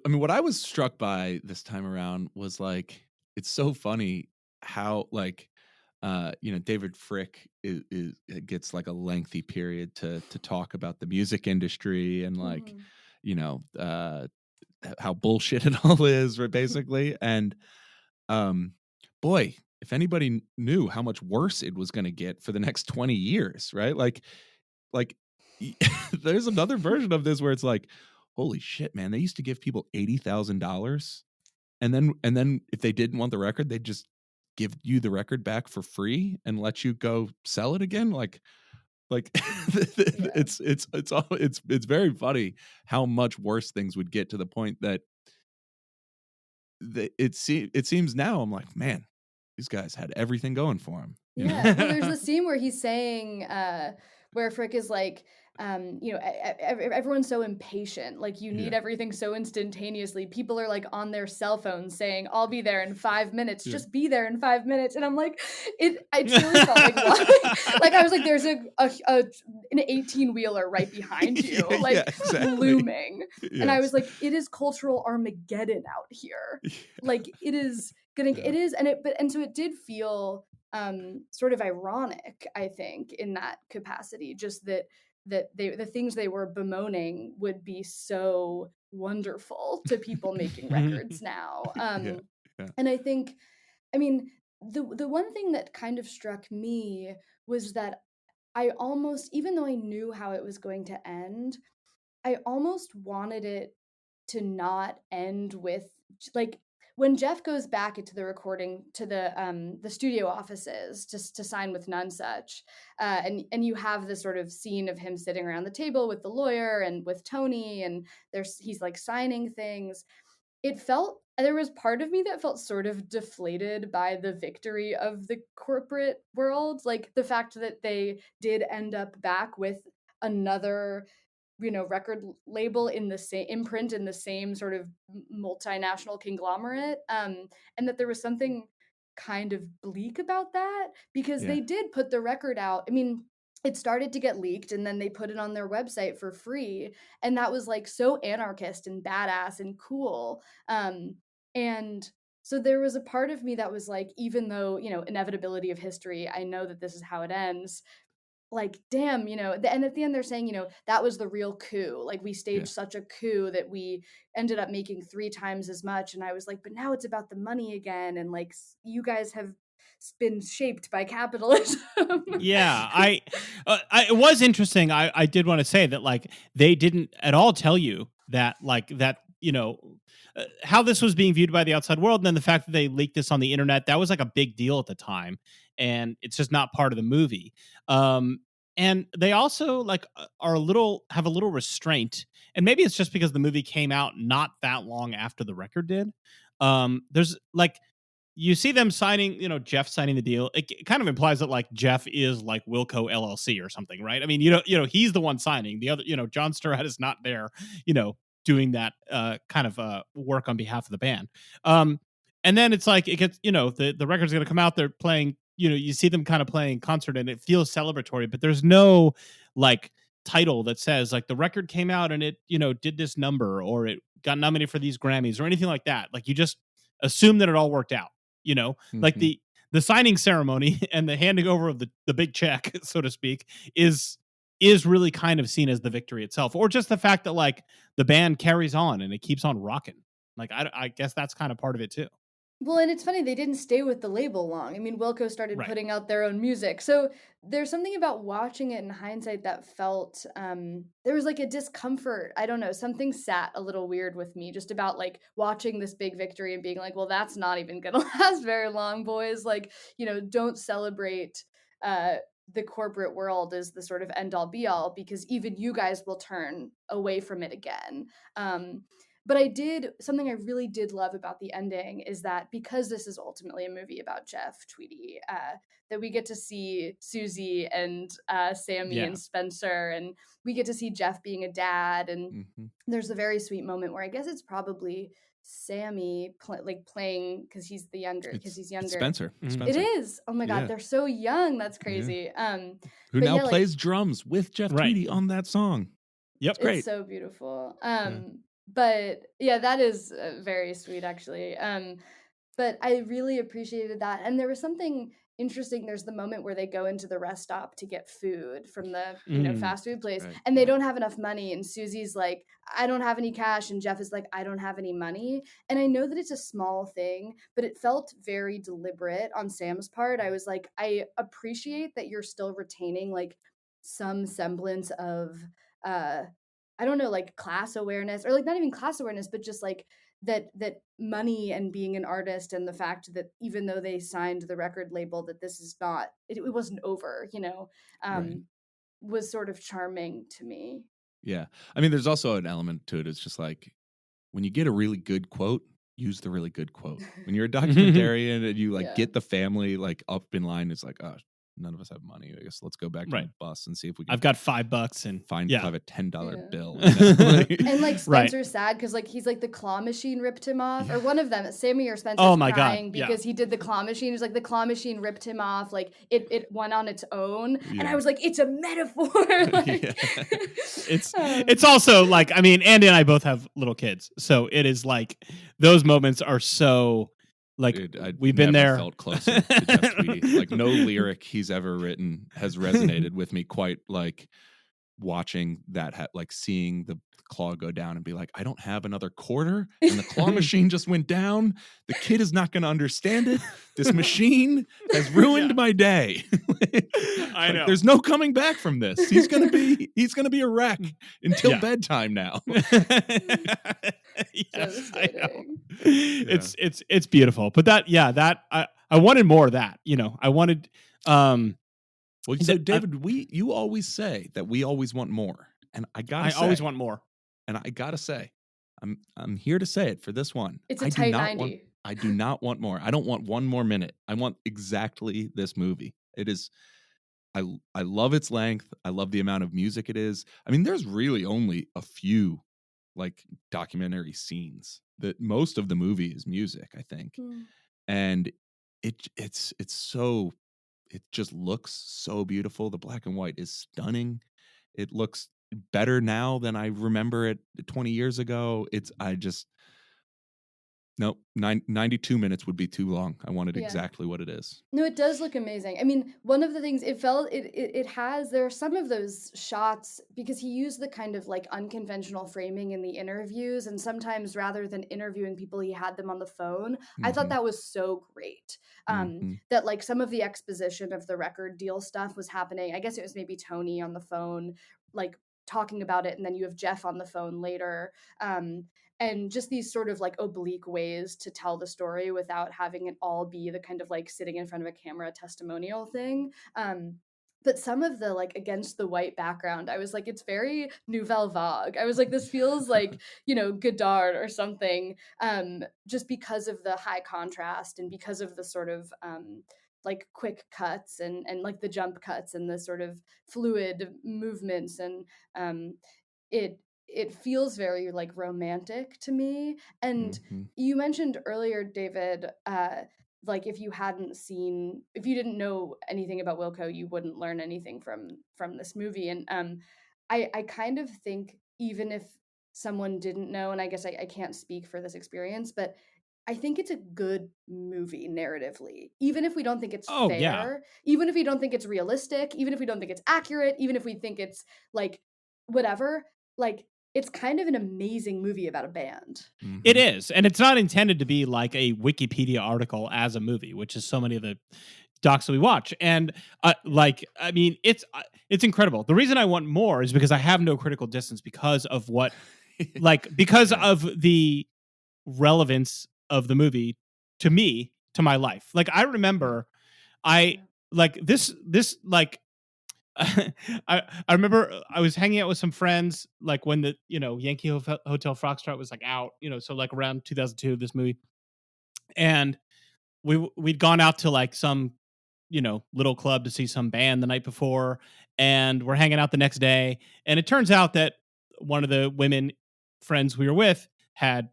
What I was struck by this time around was like, it's so funny how like, David Frick is gets like a lengthy period to talk about the music industry and like, how bullshit it all is, right, basically. And boy, if anybody knew how much worse it was going to get for the next 20 years, right? Like there's another version of this where it's like, holy shit, man, they used to give people $80,000 and then if they didn't want the record, they'd just give you the record back for free and let you go sell it again. Like it's very funny how much worse things would get to the point that it seems now I'm like, man, these guys had everything going for them. Yeah. Well, there's a scene where he's saying, where Frick is like, everyone's so impatient. Like, you need everything so instantaneously. People are like on their cell phones saying, "I'll be there in 5 minutes. Just be there in 5 minutes." And I'm like, I truly felt like, what? Like I was like, there's an 18-wheeler right behind you, looming. Yes. And I was like, it is cultural Armageddon out here. Like it is gonna, it is, and so it did feel sort of ironic, I think, in that capacity, just that the things they were bemoaning would be so wonderful to people making records now. And I think, the one thing that kind of struck me was that I almost, even though I knew how it was going to end, I almost wanted it to not end with, like, when Jeff goes back into the recording to the studio offices to sign with Nonesuch, and you have this sort of scene of him sitting around the table with the lawyer and with Tony, and he's like signing things. There was part of me that felt sort of deflated by the victory of the corporate world, like the fact that they did end up back with another record label in the same imprint, in the same sort of multinational conglomerate, and that there was something kind of bleak about that, because they did put the record out. It started to get leaked and then they put it on their website for free, and that was like so anarchist and badass and cool. And so there was a part of me that was like, even though, inevitability of history, I know that this is how it ends, like, damn, and at the end they're saying, that was the real coup. Like, we staged such a coup that we ended up making 3 times as much. And I was like, but now it's about the money again. And like, you guys have been shaped by capitalism. Yeah, it was interesting. I did want to say that, like, they didn't at all tell you that, like, that, how this was being viewed by the outside world. And then the fact that they leaked this on the internet, that was like a big deal at the time. And it's just not part of the movie. And they also like have a little restraint. And maybe it's just because the movie came out not that long after the record did. There's like, you see them signing, Jeff signing the deal. It kind of implies that like Jeff is like Wilco LLC or something, right? I mean, he's the one signing. The other, John Sturratt is not there, doing that kind of work on behalf of the band. And then it's like, it gets, the record's going to come out. They're playing, you see them kind of playing concert and it feels celebratory, but there's no like title that says like the record came out and it, did this number, or it got nominated for these Grammys or anything like that. Like, you just assume that it all worked out, like the signing ceremony and the handing over of the big check, so to speak, is really kind of seen as the victory itself, or just the fact that like the band carries on and it keeps on rocking. Like, I guess that's kind of part of it too. Well, and it's funny, they didn't stay with the label long. Wilco started putting out their own music. So there's something about watching it in hindsight that felt, there was like a discomfort. I don't know, something sat a little weird with me just about like watching this big victory and being like, well, that's not even going to last very long, boys. Like, don't celebrate the corporate world as the sort of end all be all, because even you guys will turn away from it again. But something I really did love about the ending is that, because this is ultimately a movie about Jeff Tweedy, that we get to see Susie and Sammy and Spencer, and we get to see Jeff being a dad. And there's a very sweet moment where I guess it's probably Sammy playing because he's younger. It's Spencer. Mhm. Spencer. It is. Oh my God, Yeah. they're so young. That's crazy. Who but now yeah, like, plays drums with Jeff Right. Tweedy on that song. Yep. It's great. It's so beautiful. But yeah, that is very sweet, actually. But I really appreciated that. And there was something interesting. There's the moment where they go into the rest stop to get food from the fast food place, Right, and they don't have enough money. And Susie's like, I don't have any cash. And Jeff is like, I don't have any money. And I know that it's a small thing, but it felt very deliberate on Sam's part. I was like, I appreciate that you're still retaining like some semblance of I don't know, like class awareness, or like not even class awareness, but just like that money and being an artist, and the fact that even though they signed the record label, that this is not it wasn't over, Right. was sort of charming to me. Yeah. I mean, there's also an element to it. It's just like when you get a really good quote, use the really good quote. When you're a documentarian and you like Yeah. get the family like up in line, it's like, oh, none of us have money. I guess let's go back to Right. the bus and see if we can I've got $5 and have a $10 Yeah. bill. And like Right. Spencer's sad because like he's like the claw machine ripped him off, or one of them, Sammy or Spencer's Oh my God, crying yeah. because he did the claw machine. He's like the claw machine ripped him off, like it went on its own, and Yeah. I was like, it's a metaphor. Like, Yeah. It's also like, I mean, Andy and I both have little kids, so it is like those moments are so like Dude, we've been never there. felt closer to Jeff Tweedy. Like no lyric he's ever written has resonated with me quite like watching that, like seeing the claw go down and be like, I don't have another quarter, and the claw machine just went down. The kid is not going to understand it. This machine has ruined my day. I know. There's no coming back from this. He's gonna be a wreck until Yeah. bedtime now. Yes, I know. Devastating. It's beautiful, but that I wanted more of that. I wanted. Well, so I- David, you always say that we always want more, and I always want more. And I gotta say, I'm here to say it for this one. It's a I do tight not 90. want. I do not want more. I don't want one more minute. I want exactly this movie. It is. I love its length. I love the amount of music it is. I mean, there's really only a few like documentary scenes. That most of the movie is music, I think, and it's so. It just looks so beautiful. The black and white is stunning. It looks better now than I remember it 20 years ago. Nope, 92 minutes would be too long. I wanted Yeah. exactly what it is. No, it does look amazing. I mean, one of the things it has, there are some of those shots because he used the kind of like unconventional framing in the interviews, and sometimes rather than interviewing people, he had them on the phone. I thought Mhm. that was so great. Mhm. That like some of the exposition of the record deal stuff was happening. I guess it was maybe Tony on the phone, like talking about it, and then you have Jeff on the phone later. And just these sort of like oblique ways to tell the story without having it all be the kind of like sitting in front of a camera testimonial thing. But some of the like against the white background, I was like, it's very Nouvelle Vague. I was like, this feels like, Godard or something, just because of the high contrast and because of the sort of like quick cuts and like the jump cuts and the sort of fluid movements. And it feels very like romantic to me. And Mhm. you mentioned earlier, David, like if you didn't know anything about Wilco, you wouldn't learn anything from this movie. And I kind of think even if someone didn't know, and I guess I can't speak for this experience, but I think it's a good movie narratively, even if we don't think it's Oh, fair, yeah. even if we don't think it's realistic, even if we don't think it's accurate, even if we think it's like whatever, like it's kind of an amazing movie about a band. Mhm. It is, and it's not intended to be like a Wikipedia article as a movie, which is so many of the docs that we watch. And I mean, it's incredible. The reason I want more is because I have no critical distance because of what, because Yeah. of the relevance of the movie to me, to my life. Like I remember, I I remember I was hanging out with some friends like when the Yankee Hotel Foxtrot was like out, so like around 2002 this movie, and we'd gone out to like some little club to see some band the night before, and we're hanging out the next day, and it turns out that one of the women friends we were with had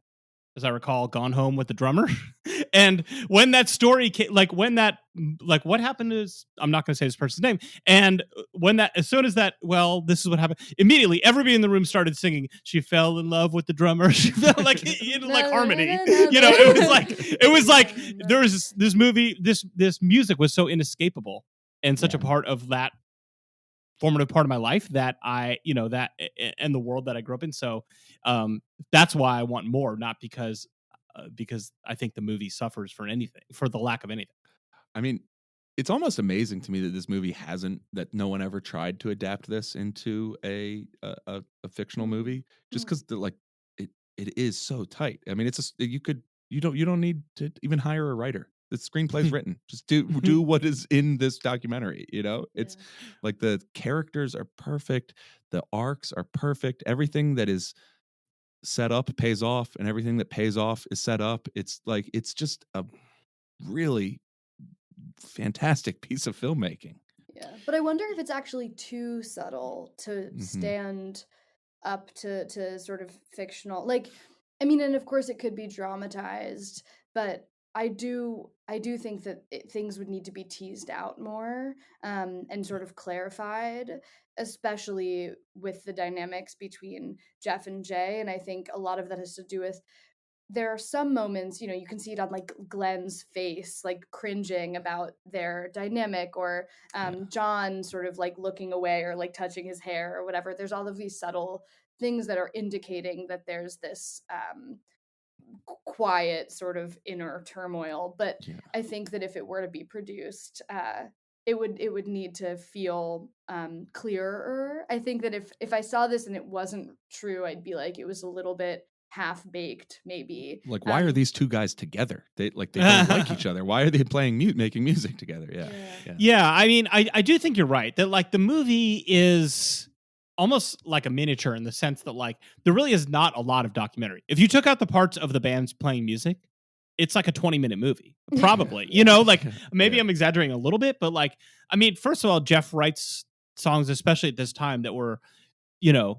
as I recall, Gone Home with the Drummer. And when that story came, like what happened is, I'm not going to say this person's name. And as soon as that, well, this is what happened. Immediately, everybody in the room started singing. She fell in love with the drummer. She felt like like harmony. It was like there was this movie. This music was so inescapable and such a part of that formative part of my life that I, that and the world that I grew up in. So that's why I want more, not because I think the movie suffers for the lack of anything. I mean, it's almost amazing to me that this movie that no one ever tried to adapt this into a fictional movie, just because it is so tight. I mean, you don't need to even hire a writer. The screenplay's written. Just do what is in this documentary. It's like the characters are perfect, the arcs are perfect, everything that is set up pays off, and everything that pays off is set up. It's just a really fantastic piece of filmmaking. Yeah, but I wonder if it's actually too subtle to stand up to sort of fictional. Like, I mean, and of course it could be dramatized, but I do think that things would need to be teased out more and sort of clarified, especially with the dynamics between Jeff and Jay. And I think a lot of that has to do with, there are some moments, you can see it on like Glenn's face, like cringing about their dynamic, or John sort of like looking away or like touching his hair or whatever. There's all of these subtle things that are indicating that there's this quiet sort of inner turmoil. But I think that if it were to be produced, it would need to feel clearer. I think that if I saw this and it wasn't true, I'd be like, it was a little bit half-baked, maybe. Like, why are these two guys together? They don't like each other. Why are they making music together? Yeah. I mean, I do think you're right that like the movie is almost like a miniature in the sense that like there really is not a lot of documentary. If you took out the parts of the bands playing music, it's like a 20-minute movie, probably. Maybe I'm exaggerating a little bit, but like, I mean, first of all, Jeff writes songs, especially at this time, that were, were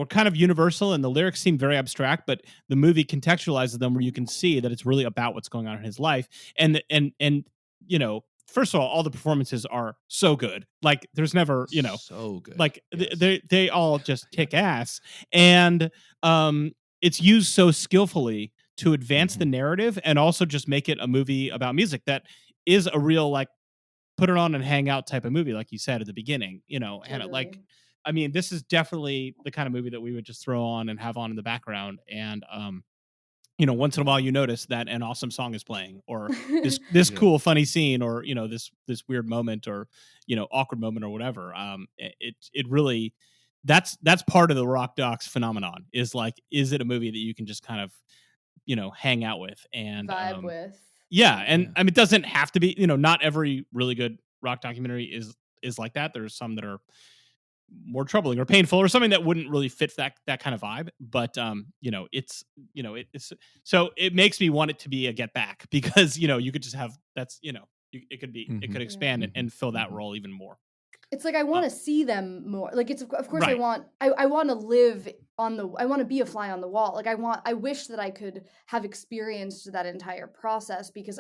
kind of universal, and the lyrics seem very abstract, but the movie contextualizes them where you can see that it's really about what's going on in his life. And first of all the performances are so good. Like there's never, so good. Like they all just kick ass. And it's used so skillfully to advance the narrative and also just make it a movie about music that is a real, like, put it on and hang out type of movie, like you said at the beginning, Totally. And like, I mean, this is definitely the kind of movie that we would just throw on and have on in the background. And, once in a while you notice that an awesome song is playing, or this cool, funny scene, or, this weird moment, or, awkward moment, or whatever. It really, that's part of the Rock Docs phenomenon, is like, is it a movie that you can just kind of, hang out with and vibe with? Yeah. And I mean, it doesn't have to be, not every really good rock documentary is like that. There's some that are more troubling or painful or something that wouldn't really fit that kind of vibe. But it's so it makes me want it to be a Get Back, because you could just have it could be it could expand and fill that role even more. It's like I want to see them more. Like, it's of course Right. I want to live I want to be a fly on the wall. Like I wish that I could have experienced that entire process, because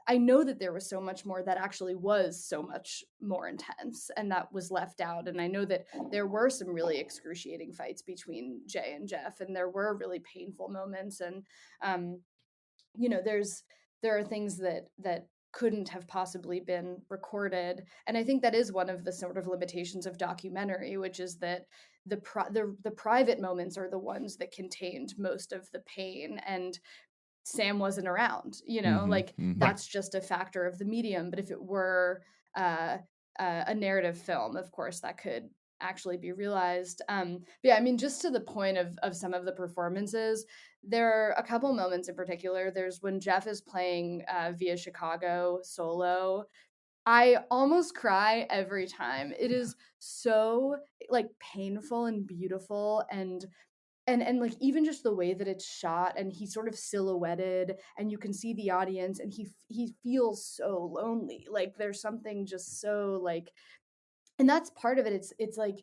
I know that there was so much more that actually was so much more intense and that was left out. And I know that there were some really excruciating fights between Jay and Jeff, and there were really painful moments. And, there are things that couldn't have possibly been recorded. And I think that is one of the sort of limitations of documentary, which is that the private moments are the ones that contained most of the pain. And Sam wasn't around, that's just a factor of the medium. But if it were a narrative film, of course, that could actually be realized. I mean, just to the point of some of the performances, there are a couple moments in particular. There's when Jeff is playing Via Chicago solo. I almost cry every time. It is so like painful and beautiful, and like even just the way that it's shot, and he's sort of silhouetted, and you can see the audience, and he feels so lonely. Like there's something just so like, and that's part of it. It's like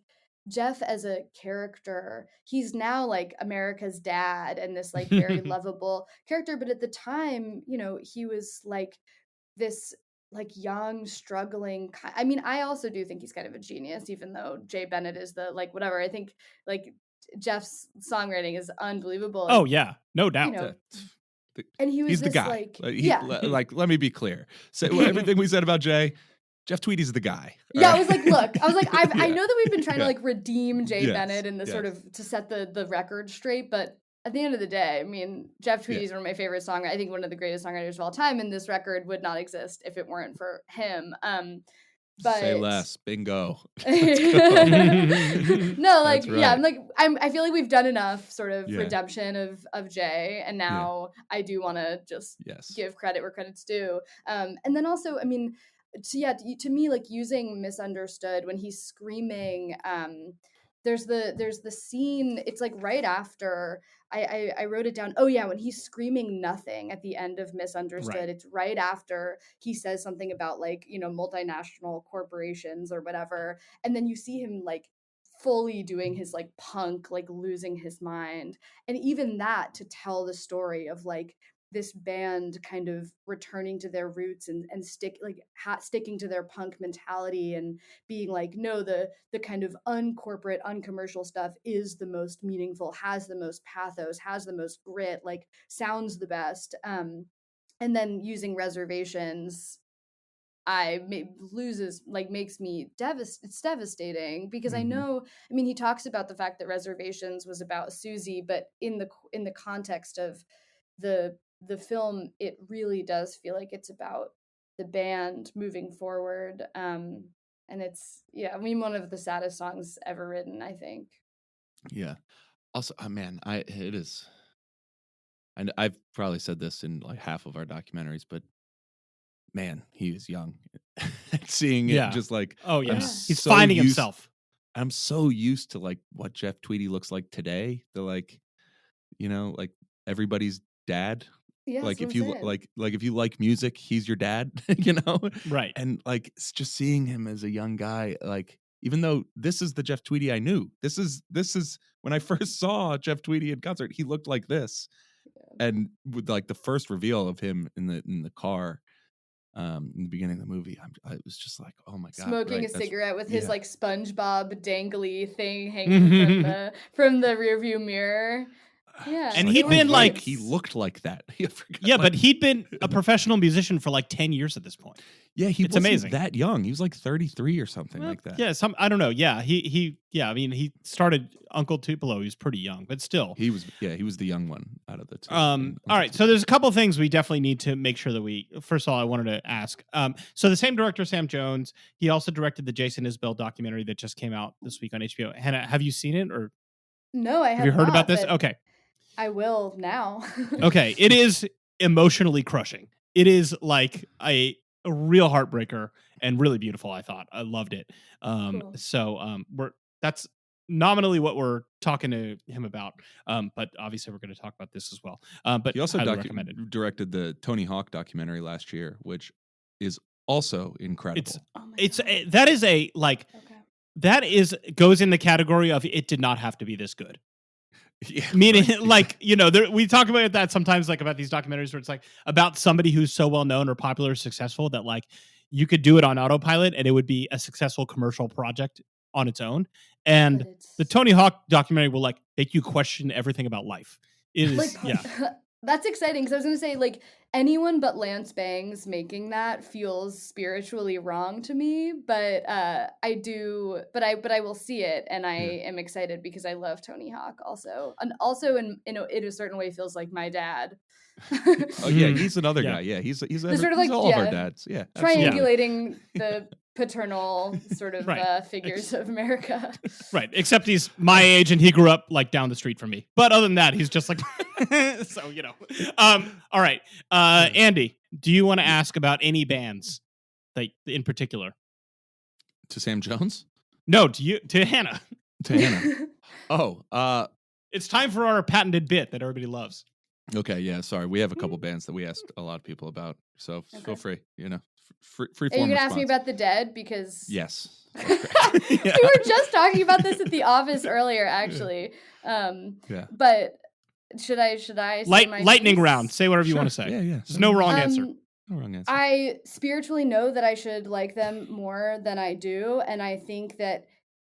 Jeff as a character, he's now like America's dad and this like very lovable character. But at the time, he was like this like young, struggling. I mean, I also do think he's kind of a genius, even though Jay Bennett is the like whatever. I think like Jeff's songwriting is unbelievable. Oh yeah, no doubt. And he was he's the this, guy. like, Let me be clear. So everything we said about Jay, Jeff Tweedy's the guy. Yeah, I was like, look, I know that we've been trying to like redeem Jay Yes, Bennett and the sort of to set the record straight, but at the end of the day, I mean, Jeff Tweedy is one of my favorite songwriters. I think one of the greatest songwriters of all time, and this record would not exist if it weren't for him. But say less, bingo. No, like That's right. yeah, I feel like we've done enough sort of redemption of Jay, and now I do want to just give credit where credit's due. And then also, I mean, to me, like using "Misunderstood" when he's screaming. There's the scene. It's like right after I wrote it down. Oh yeah, when he's screaming nothing at the end of "Misunderstood," Right. It's right after he says something about like multinational corporations or whatever, and then you see him like fully doing his like punk, like losing his mind, and even that to tell the story of like this band kind of returning to their roots and sticking to their punk mentality and being like, no, the kind of uncorporate, uncommercial stuff is the most meaningful, has the most pathos, has the most grit, like sounds the best. And then using Reservations, makes me it's devastating because I know, I mean, he talks about the fact that Reservations was about Susie, but in the context of the film, it really does feel like it's about the band moving forward. And it's, I mean, one of the saddest songs ever written, I think. Yeah. Also, man, it is, and I've probably said this in like half of our documentaries, but man, he is young. Seeing it just like, oh yeah, he's so finding himself. I'm so used to like what Jeff Tweedy looks like today. The like, like everybody's dad. Yeah, like if you if you like music, he's your dad, Right. And like just seeing him as a young guy, like even though this is the Jeff Tweedy I knew, this is when I first saw Jeff Tweedy in concert, he looked like this. And with like the first reveal of him in the car in the beginning of the movie, I was just like, oh my god, smoking a cigarette with his like SpongeBob dangly thing hanging from the rearview mirror. Yeah, and he'd been like, he looked like that. But he'd been a professional musician for like 10 years at this point. Yeah, he wasn't amazing. That young. He was like 33 or something like that. Yeah, I don't know. Yeah, I mean, he started Uncle Tupelo. He was pretty young, but still, he was the young one out of the two. All right, so there's a couple things we definitely need to make sure that first of all, I wanted to ask. So the same director, Sam Jones, he also directed the Jason Isbell documentary that just came out this week on HBO. Hannah, have you seen it or? No, I have you heard about this? Okay. I will now. Okay, it is emotionally crushing. It is like a real heartbreaker and really beautiful. I thought I loved it. Cool. So that's nominally what we're talking to him about. But obviously we're going to talk about this as well. But he also directed the Tony Hawk documentary last year, which is also incredible. Goes in the category of it did not have to be this good. Yeah, meaning like we talk about that sometimes, like about these documentaries where it's like about somebody who's so well known or popular or successful that like you could do it on autopilot and it would be a successful commercial project on its own. And the Tony Hawk documentary will like make you question everything about life. It is That's exciting because I was going to say, like, anyone but Lance Bangs making that feels spiritually wrong to me, but I will see it, and I am excited because I love Tony Hawk also, and also in a certain way feels like my dad. Oh yeah, he's another guy. Yeah, he's sort of like all of our dads. Yeah, triangulating the paternal sort of figures of America. Right, except he's my age and he grew up like down the street from me. But other than that, he's just like so all right, Andy, do you want to ask about any bands that in particular? To Sam Jones? No, to Hannah. To Hannah. Oh, it's time for our patented bit that everybody loves. Okay, yeah, sorry. We have a couple bands that we asked a lot of people about, so feel free, Free Are you form gonna ask me response. about the dead? Because Yes. we were just talking about this at the office earlier, actually. Yeah. But should I say my Lightning piece? round. Say whatever you Sure. want to say. Yeah. There's no wrong answer. No wrong answer. I spiritually know that I should like them more than I do, and I think that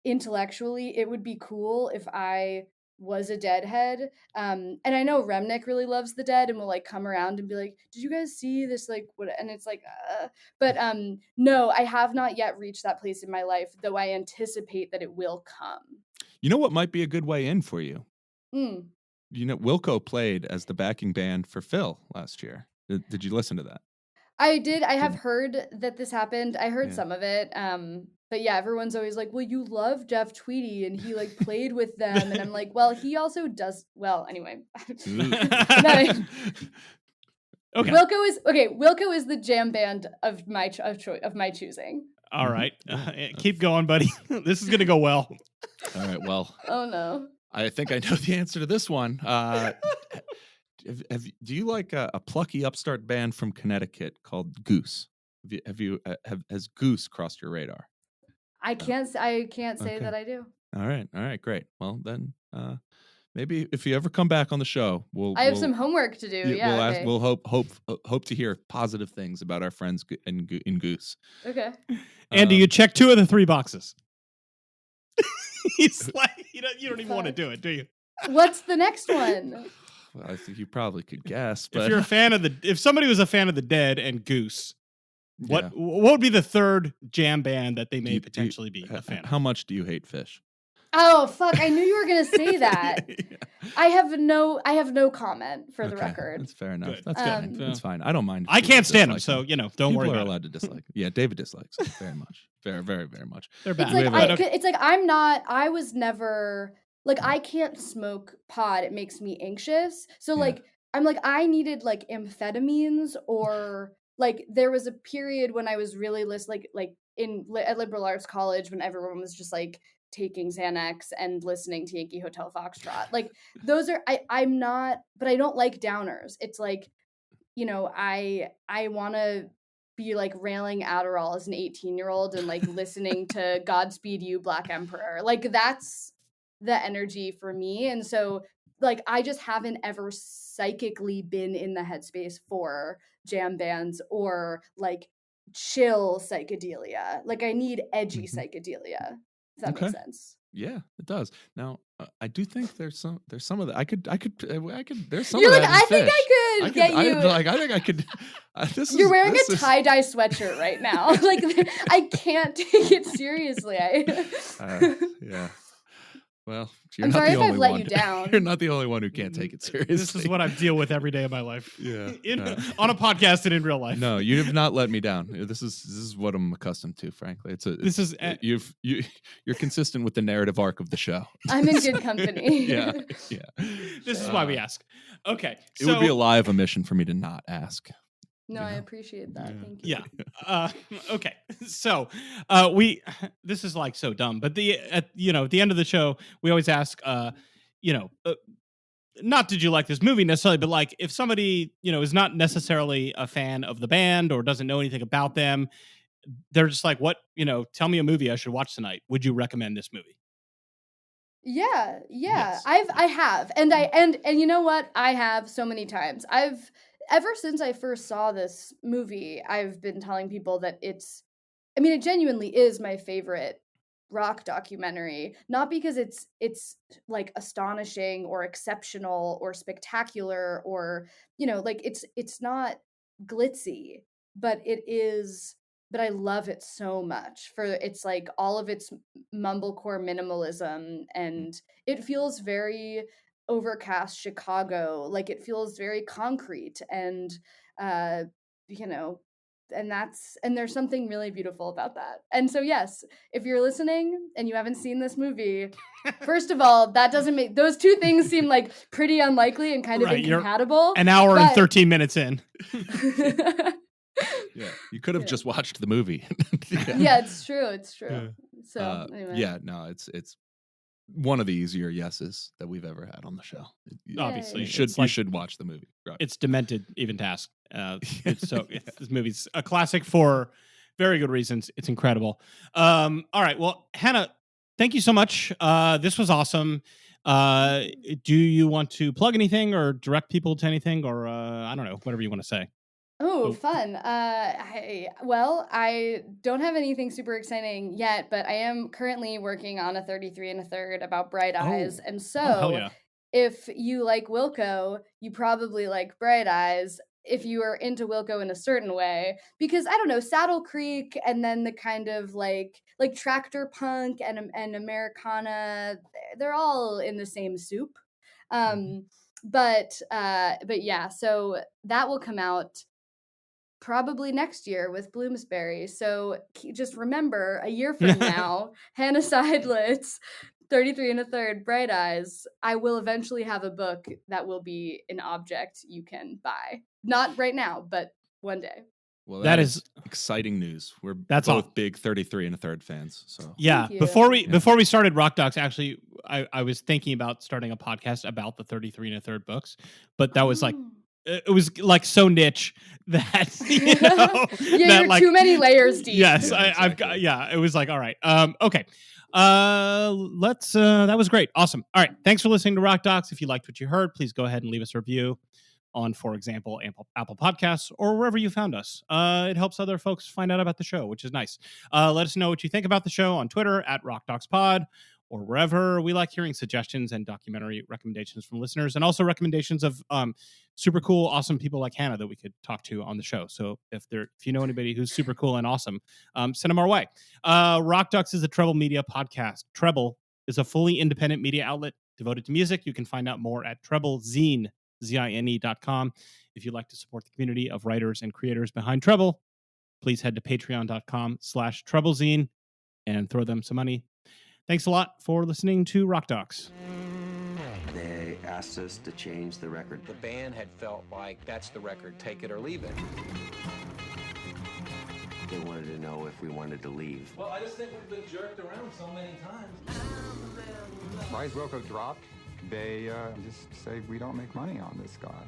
intellectually it would be cool if I was a Deadhead. And I know Remnick really loves the Dead and will like come around and be like, "Did you guys see this?" Like what? And it's like, but no, I have not yet reached that place in my life, though I anticipate that it will come. You know what might be a good way in for you? Mm. You know, Wilco played as the backing band for Phil last year. Did you listen to that? I did. I have heard that this happened. I heard Yeah. some of it. But yeah, everyone's always like, "Well, you love Jeff Tweedy, and he like played with them," and I'm like, "Well, he also does." Well, anyway. Okay. Wilco is the jam band of my choosing. All right. Keep going, buddy. This is gonna go well. All right. Well, Oh no. I think I know the answer to this one. Do you like a plucky upstart band from Connecticut called Goose? Has Goose crossed your radar? I can't say Okay. that I do. All right, great. Well, then maybe if you ever come back on the show, I have some homework to do. Yeah. Okay. We'll hope to hear positive things about our friends in Goose. Okay. Andy, you check 2 of the 3 boxes. He's like, you don't even want to do it, do you? What's the next one? Well, I think you probably could guess, but If you're a fan of if somebody was a fan of the Dead and Goose, what would be the third jam band that they may potentially be a fan of? How much do you hate Fish? Oh fuck! I knew you were gonna say that. Yeah. I have no comment for the Okay, record. That's fair enough. Good. That's fine. That's fine. I don't mind. if I people can't stand them, dislike so don't worry People are about allowed to dislike. Yeah, David dislikes it very much. Very, very, very much. They're It's bad. like it's like I'm not. I was never like I can't smoke pot. It makes me anxious. So Yeah. like I'm like I needed like amphetamines or like there was a period when I was really like at liberal arts college when everyone was just like taking Xanax and listening to Yankee Hotel Foxtrot. Like those are I'm not, but I don't like downers. It's like, I want to be like railing Adderall as an 18-year-old and like listening to Godspeed You Black Emperor. Like that's the energy for me. And so like I just haven't ever psychically been in the headspace for jam bands or like chill psychedelia. Like I need edgy psychedelia. If that makes sense. Yeah, it does. Now, I do think there's some of that. I could. There's some. You're of like, that in I think Fish. I could get you. I think I could. You're wearing a tie-dye sweatshirt right now. Like I can't take it seriously. Yeah. Well, you're I'm not sorry the if only I've let one. you down. You're not the only one who can't take it seriously. This is what I deal with every day of my life. Yeah. On a podcast and in real life. No, you have not let me down. This is what I'm accustomed to. Frankly, you're consistent with the narrative arc of the show. I'm in good company. Yeah. This is why we ask. Okay, It would be a lie of omission for me to not ask. No, I appreciate that. Thank you. Yeah. Okay. So, this is like so dumb, but at the end of the show, we always ask, not did you like this movie necessarily, but like if somebody, is not necessarily a fan of the band or doesn't know anything about them, they're just like, what, tell me a movie I should watch tonight. Would you recommend this movie? Yeah. Yes. I have. And you know what? I have so many times. Ever since I first saw this movie, I've been telling people that it genuinely is my favorite rock documentary, not because it's like astonishing or exceptional or spectacular or, it's not glitzy, but I love it so much for it's like all of its mumblecore minimalism, and it feels very overcast Chicago. Like it feels very concrete and and there's something really beautiful about that. And so yes, if you're listening and you haven't seen this movie, first of all, that doesn't make those two things seem like pretty unlikely and kind of incompatible. An hour and 13 minutes in. Yeah, you could have just watched the movie. Yeah, it's true. Yeah. So anyway. Yeah, no, it's one of the easier yeses that we've ever had on the show. Obviously, you it's should watch the movie. Right. It's demented even to ask. This movie's a classic for very good reasons. It's incredible. All right, well, Hannah, thank you so much. This was awesome. Do you want to plug anything or direct people to anything, or I don't know, whatever you want to say? Oh, fun. I don't have anything super exciting yet, but I am currently working on a 33 1/3 about Bright Eyes. And so hell yeah. if you like Wilco, you probably like Bright Eyes if you are into Wilco in a certain way. Because, I don't know, Saddle Creek and then the kind of like Tractor Punk and Americana, they're all in the same soup. But yeah, so that will come out probably next year with Bloomsbury. So just remember, a year from now, Hannah Seidlitz, 33 1/3, Bright Eyes. I will eventually have a book that will be an object you can buy. Not right now, but one day. Well, that is exciting news. We're both big 33 1/3 fans. So yeah, before we started Rock Docs, actually, I was thinking about starting a podcast about the 33 1/3 books, but that was like, it was like so niche that you're too many layers deep. Yes, I've got. Yeah, it was like, all right, okay. Let's. That was great, awesome. All right, thanks for listening to Rock Docs. If you liked what you heard, please go ahead and leave us a review on, for example, Apple Podcasts or wherever you found us. It helps other folks find out about the show, which is nice. Let us know what you think about the show on Twitter at RockDocsPod or wherever. We like hearing suggestions and documentary recommendations from listeners, and also recommendations of super cool, awesome people like Hannah that we could talk to on the show. So if you know anybody who's super cool and awesome, send them our way. Rock Docs is a Treble Media podcast. Treble is a fully independent media outlet devoted to music. You can find out more at TrebleZine.com. If you'd like to support the community of writers and creators behind Treble, please head to patreon.com/TrebleZine and throw them some money. Thanks a lot for listening to Rock Docs. They asked us to change the record. The band had felt like that's the record, take it or leave it. They wanted to know if we wanted to leave. Well, I just think we've been jerked around so many times. Why is Wilco dropped? They just say, we don't make money on this guy.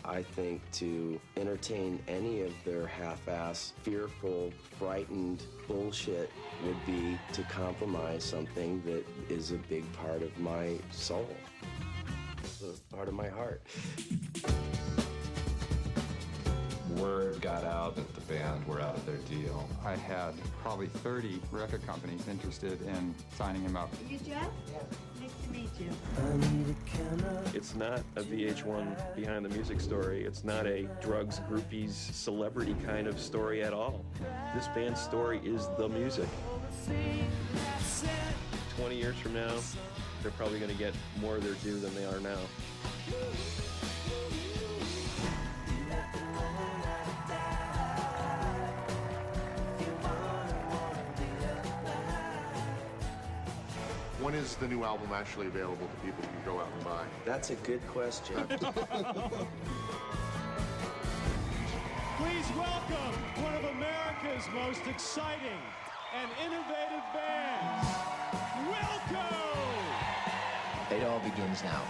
I think to entertain any of their half-ass, fearful, frightened bullshit would be to compromise something that is a big part of my soul, a part of my heart. Word got out that the band were out of their deal. I had probably 30 record companies interested in signing him up. You, Jeff? Yeah. Nice to meet you. It's not a VH1 behind the music story. It's not a drugs, groupies, celebrity kind of story at all. This band's story is the music. 20 years from now, they're probably going to get more of their due than they are now. When is the new album actually available to people who can go out and buy? That's a good question. Please welcome one of America's most exciting and innovative bands, Wilco! It all begins now.